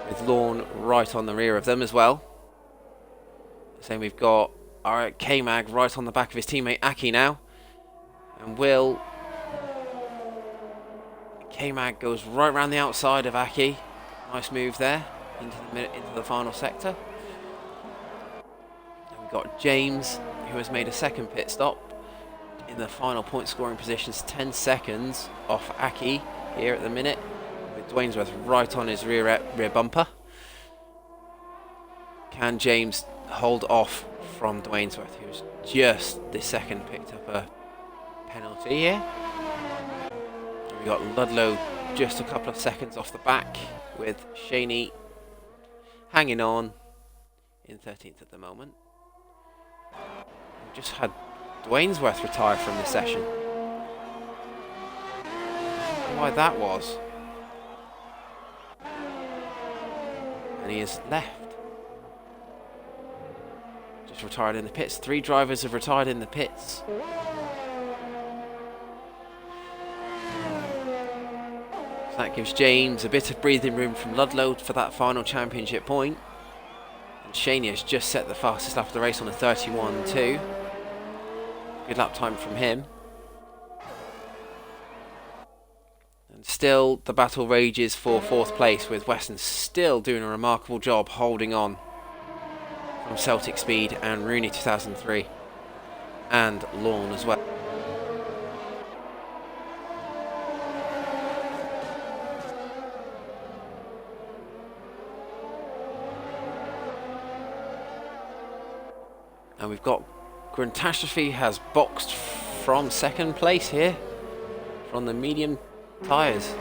with Lawn right on the rear of them as well. Same, we've got our KMAG right on the back of his teammate aqqyi now, and KMAG goes right around the outside of aqqyi. Nice move there into the final sector. And we've got James, who has made a second pit stop in the final point scoring positions, 10 seconds off aqqyi here at the minute, with Dwaynesworth right on his rear bumper. Can James hold off from Dwaynesworth, who's just this second picked up a penalty here? And we got Ludlow just a couple of seconds off the back, with Shaine hanging on in 13th at the moment. just had Dwaynesworth retire from the session. Why that was. And he has left. Just retired in the pits. 3 drivers have retired in the pits. So that gives James a bit of breathing room from Ludlow for that final championship point. And Shaine has just set the fastest lap of the race on a 31.2. Good lap time from him. And still the battle rages for 4th place, with Westons still doing a remarkable job holding on from Celtic Speed and Rooney 2003 and Lawn as well. And we've got Gruntastrophe has boxed from 2nd place here from the medium tyres.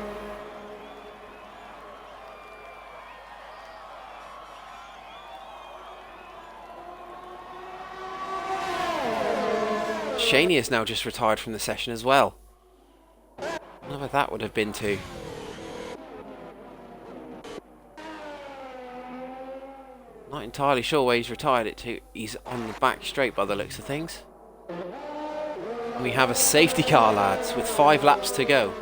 Shaine is now just retired from the session as well. Whatever that would have been to. Not entirely sure where he's retired it to. He's on the back straight by the looks of things. And we have a safety car, lads, with 5 laps to go.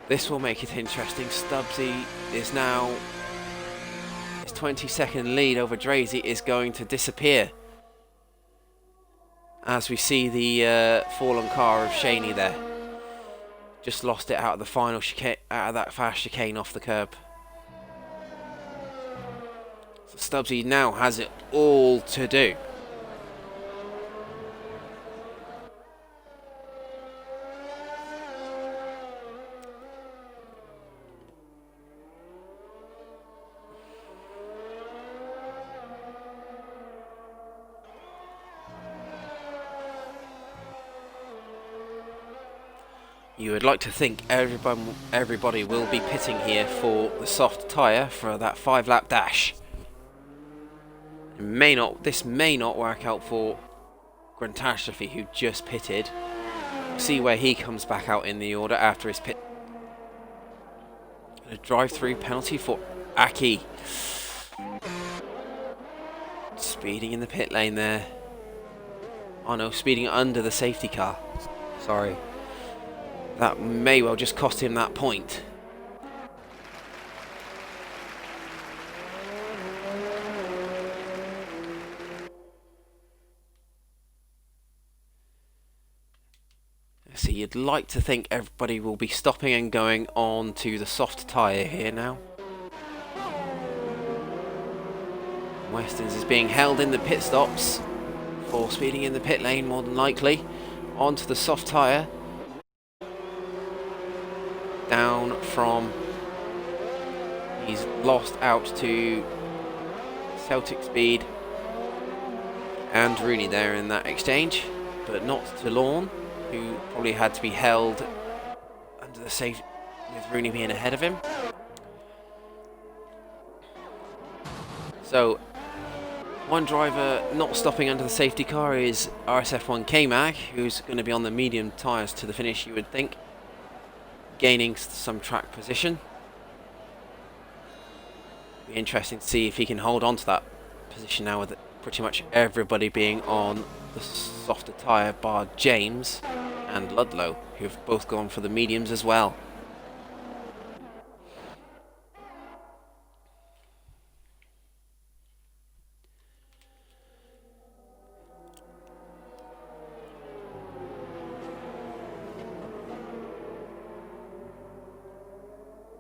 This will make it interesting. Stubbsy is now... his 20-second lead over Drazzy is going to disappear, as we see the fallen car of Shaine there. Just lost it out of the final chicane, out of that fast chicane off the curb. So Stubbsy now has it all to do. You would like to think everybody will be pitting here for the soft tyre for that 5-lap dash. This may not work out for Gruntastrophe, who just pitted. We'll see where he comes back out in the order after his pit. A drive-through penalty for aqqyi. Speeding in the pit lane there. Oh no, speeding under the safety car. Sorry. That may well just cost him that point. So you'd like to think everybody will be stopping and going on to the soft tyre here now. Westons is being held in the pit stops for speeding in the pit lane, more than likely. Onto the soft tyre. Down from... he's lost out to Celtic Speed and Rooney there in that exchange, but not to Lawn, who probably had to be held under the safe with Rooney being ahead of him. So one driver not stopping under the safety car is RSF1 KMAG, who's going to be on the medium tyres to the finish, you would think, gaining some track position. Be interesting to see if he can hold on to that position now, with pretty much everybody being on the softer tyre bar James and Ludlow, who have both gone for the mediums as well.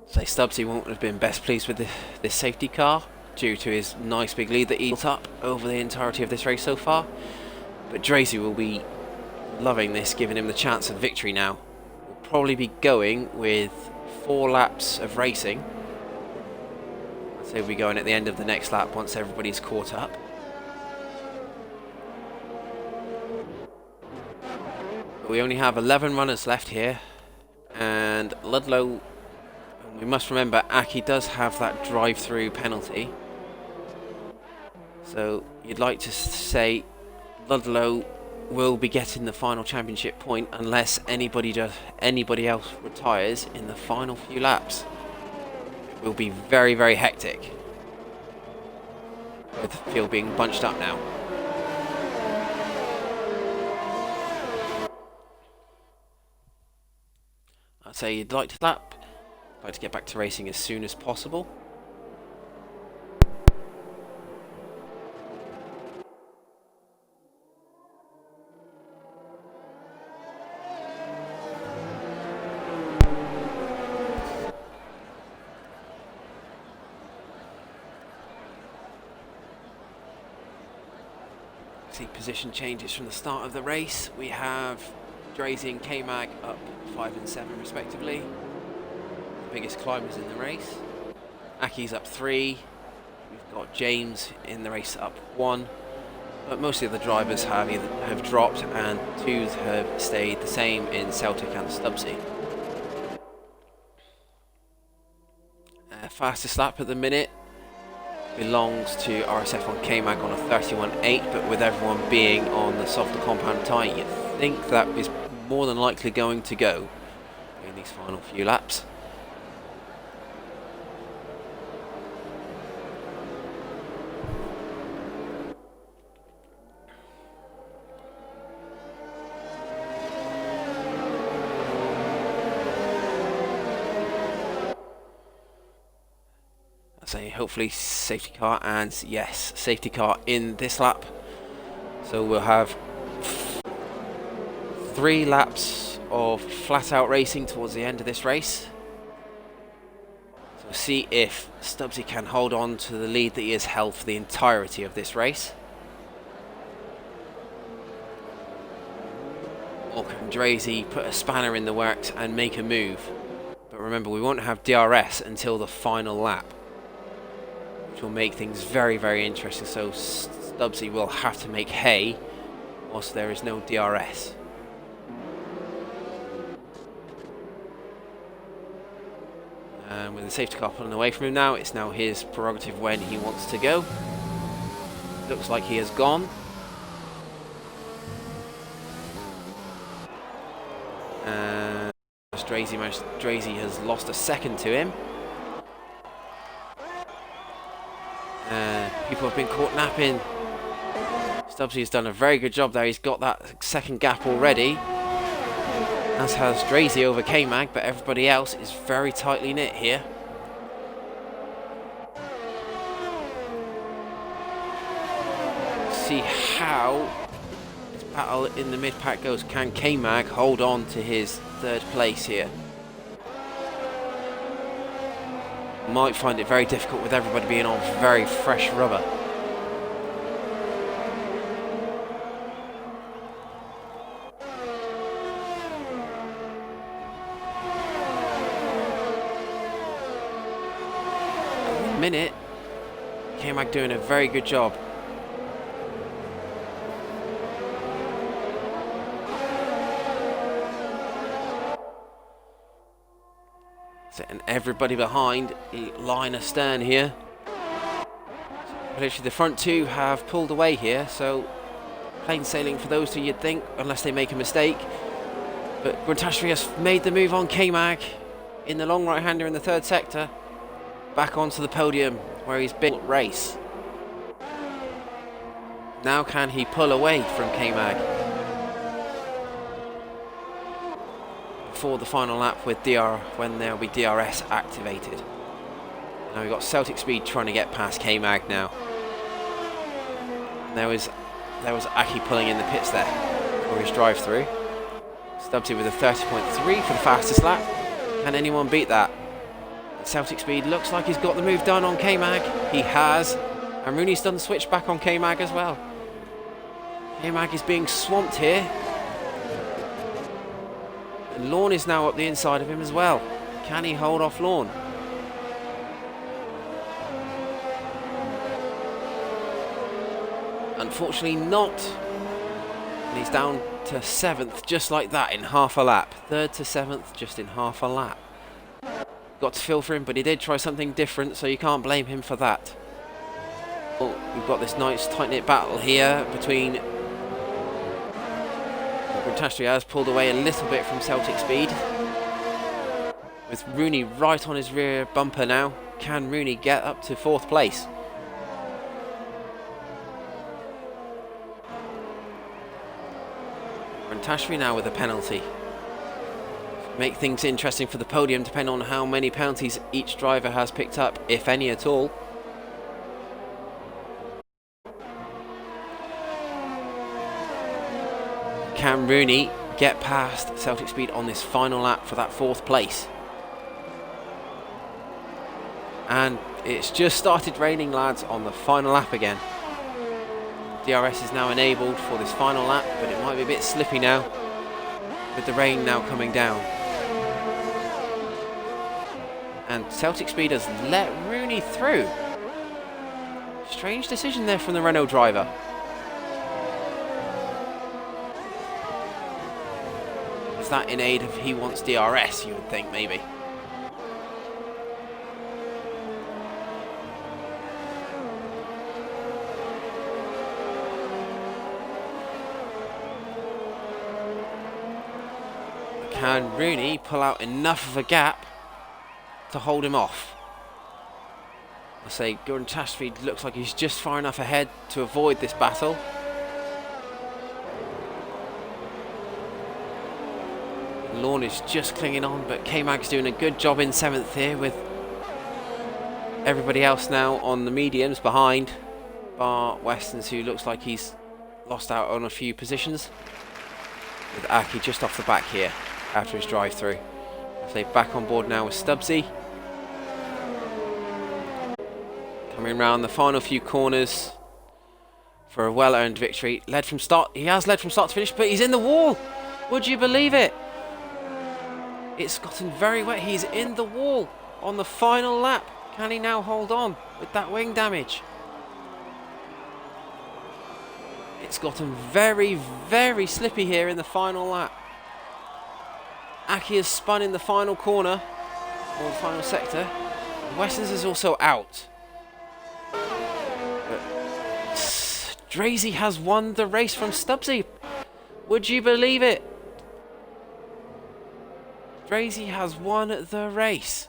So Stubbsy won't have been best pleased with this safety car due to his nice big lead that he built up over the entirety of this race so far. But Drazzy will be loving this, giving him the chance of victory now. We'll probably be going with 4 laps of racing. I'd say we'll be going at the end of the next lap once everybody's caught up. But we only have 11 runners left here, and Ludlow... we must remember aqqyi does have that drive-through penalty. So you'd like to say Ludlow will be getting the final championship point unless anybody else retires in the final few laps. It will be very, very hectic with the field being bunched up now. I'd say you'd like to lap. I'd like to get back to racing as soon as possible. See position changes from the start of the race. We have Drazzy and KMAG up 5 and 7 respectively. The biggest climbers in the race. Aqqyi's up 3. We've got James in the race up 1. But most of the drivers have dropped, and 2s have stayed the same in Celtic and Stubbsy. Fastest lap at the minute belongs to RSF1 KMAG on a 31.8, but with everyone being on the softer compound tyre, you think that is more than likely going to go in these final few laps. So hopefully safety car, and yes, safety car in this lap. So we'll have 3 laps of flat out racing towards the end of this race. So we'll see if Stubbsy can hold on to the lead that he has held for the entirety of this race. Or can Drazzy put a spanner in the works and make a move? But remember, we won't have DRS until the final lap, which will make things very, very interesting. So Stubbsy will have to make hay whilst there is no DRS. And with the safety car pulling away from him now, it's now his prerogative when he wants to go. Looks like he has gone. And Drazzy has lost a second to him. People have been caught napping. Stubbsy has done a very good job there. He's got that second gap already, as has Drazzy over KMAG, but everybody else is very tightly knit here. See how this battle in the mid-pack goes. Can KMAG hold on to his 3rd place here? Might find it very difficult with everybody being on very fresh rubber. At the minute, KMAG doing a very good job. Setting everybody behind, line astern here. Literally the front 2 have pulled away here, so plain sailing for those 2, you'd think, unless they make a mistake. But Gruntastrophe has made the move on KMAG in the long right-hander in the 3rd sector, back onto the podium where he's been race. Now can he pull away from KMAG for the final lap with when there will be DRS activated? Now we've got Celtic Speed trying to get past KMAG now. There was aqqyi pulling in the pits there for his drive-through. Stubbsy with a 30.3 for the fastest lap. Can anyone beat that? Celtic Speed looks like he's got the move done on KMAG. He has. And Rooney's done the switch back on KMAG as well. KMAG is being swamped here. And Lawn is now up the inside of him as well. Can he hold off Lawn? Unfortunately not. And he's down to 7th just like that in half a lap. 3rd to 7th just in half a lap. Got to feel for him, but he did try something different, so you can't blame him for that. Well, we've got this nice tight-knit battle here between Gruntastrophe has pulled away a little bit from Celtic Speed, with Rooney right on his rear bumper now. Can Rooney get up to 4th place? Gruntastrophe now with a penalty. Make things interesting for the podium, depending on how many penalties each driver has picked up, if any at all. Can Rooney get past Celtic Speed on this final lap for that 4th place? And it's just started raining, lads, on the final lap again. DRS is now enabled for this final lap, but it might be a bit slippy now with the rain now coming down. And Celtic Speed has let Rooney through. Strange decision there from the Renault driver. Is that in aid of he wants DRS, you would think, maybe? Can Rooney pull out enough of a gap to hold him off? I say Gruntastrophe looks like he's just far enough ahead to avoid this battle. Lawn is just clinging on, but KMAG's doing a good job in 7th here, with everybody else now on the mediums behind, bar Westons, who looks like he's lost out on a few positions, with aqqyi just off the back here after his drive through. I say back on board now with Stubbsy. Coming round the final few corners for a well-earned victory. Led from start, he has led from start to finish, but he's in the wall. Would you believe it? It's gotten very wet. He's in the wall on the final lap. Can he now hold on with that wing damage? It's gotten very, very slippy here in the final lap. aqqyi has spun in the final corner, or the final sector. Westons is also out. Drazzy has won the race from Stubbsy. Would you believe it? Drazzy has won the race.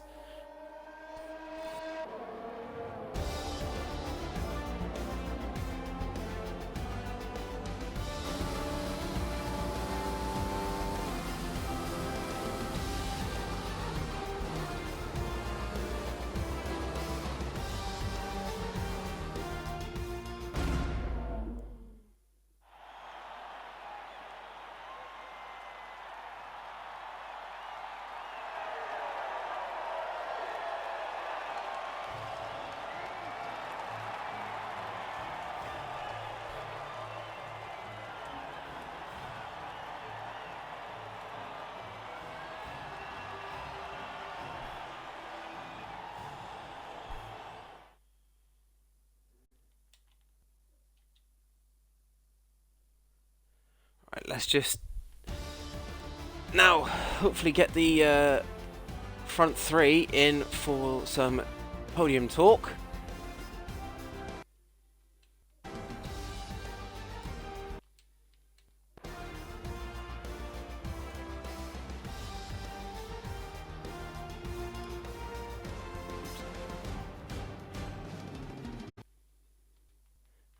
Right, let's just now hopefully get the front 3 in for some podium talk.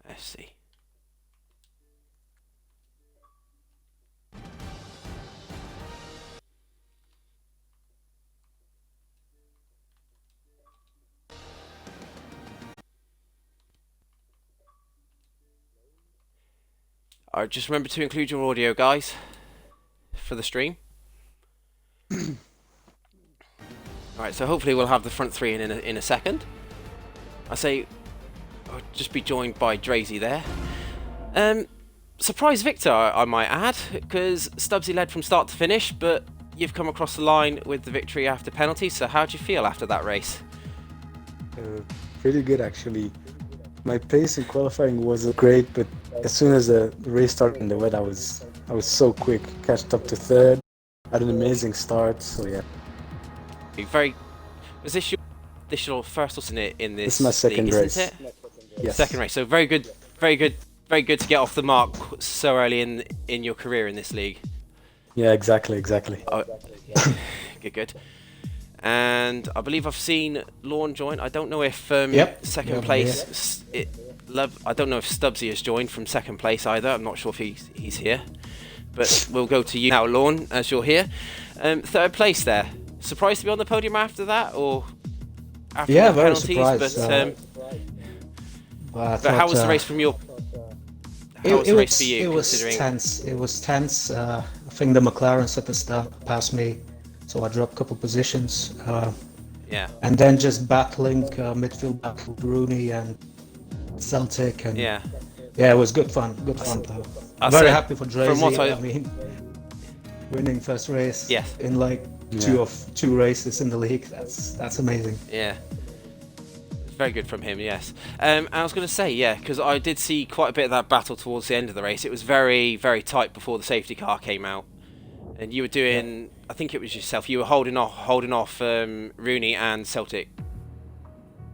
Let's see. Alright, just remember to include your audio, guys, for the stream. Alright, so hopefully we'll have the front 3 in a second. I say, I'll just be joined by Drazzy there. Surprise victor, I might add, because Stubbsy led from start to finish, but you've come across the line with the victory after penalty, so how do you feel after that race? Pretty good, actually. My pace in qualifying wasn't great, but as soon as the race started in the wet, I was so quick. Catched up to 3rd, had an amazing start. So yeah. Was this your first race in this? This is my second league, race. isn't it? Yes. Second race. So very good very good to get off the mark so early in your career in this league. Yeah, exactly. Oh, good. And I believe I've seen Lorne join. I don't know if second place. I don't know if Stubbsy has joined from second place either. I'm not sure if he's here. But we'll go to you now, Lorne, as you're here. Third place there. Surprised to be on the podium after that, or after the very penalties? surprised. But how was the race from your? How was the race for you? It was tense. It was tense. I think the McLarens at the start passed me, so I dropped a couple positions. Yeah. And then just battling midfield battle, Rooney and Celtic, and yeah, it was good fun. Good fun though. Very happy for Drazzy. I mean, winning first race in like two races in the league. That's amazing. Yeah. Very good from him, yes. And I was going to say, because I did see quite a bit of that battle towards the end of the race. It was very, very tight before the safety car came out, and you were doing. I think it was yourself. You were holding off Rooney and Celtic.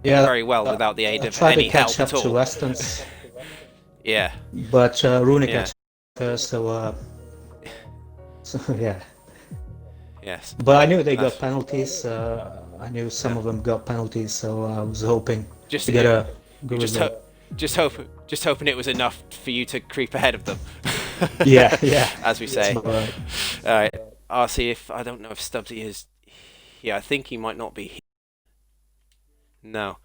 Yeah, very well without the aid of any help to catch at up all. to Westons. Yeah. But Rooney catch first, so yeah. Yes. But I knew they got penalties. I knew some of them got penalties, so I was hoping to get a good result. Just hoping it was enough for you to creep ahead of them. yeah. As we say. All right. All right. I'll see if I don't know if Stubbsy is. Yeah, I think he might not be here. No.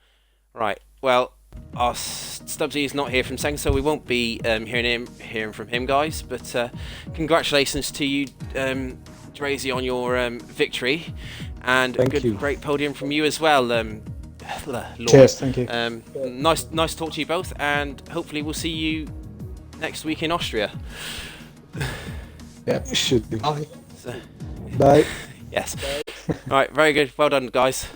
Right. Well, our Stubbsy is not here from Seng, so we won't be hearing from him, guys. But congratulations to you, Drazzy, on your victory, and great podium from you as well, Lord. Cheers, thank you. Nice to talk to you both, and hopefully we'll see you next week in Austria. Yeah, we should be. Bye. Bye. Yes. Right. Very good. Well done, guys.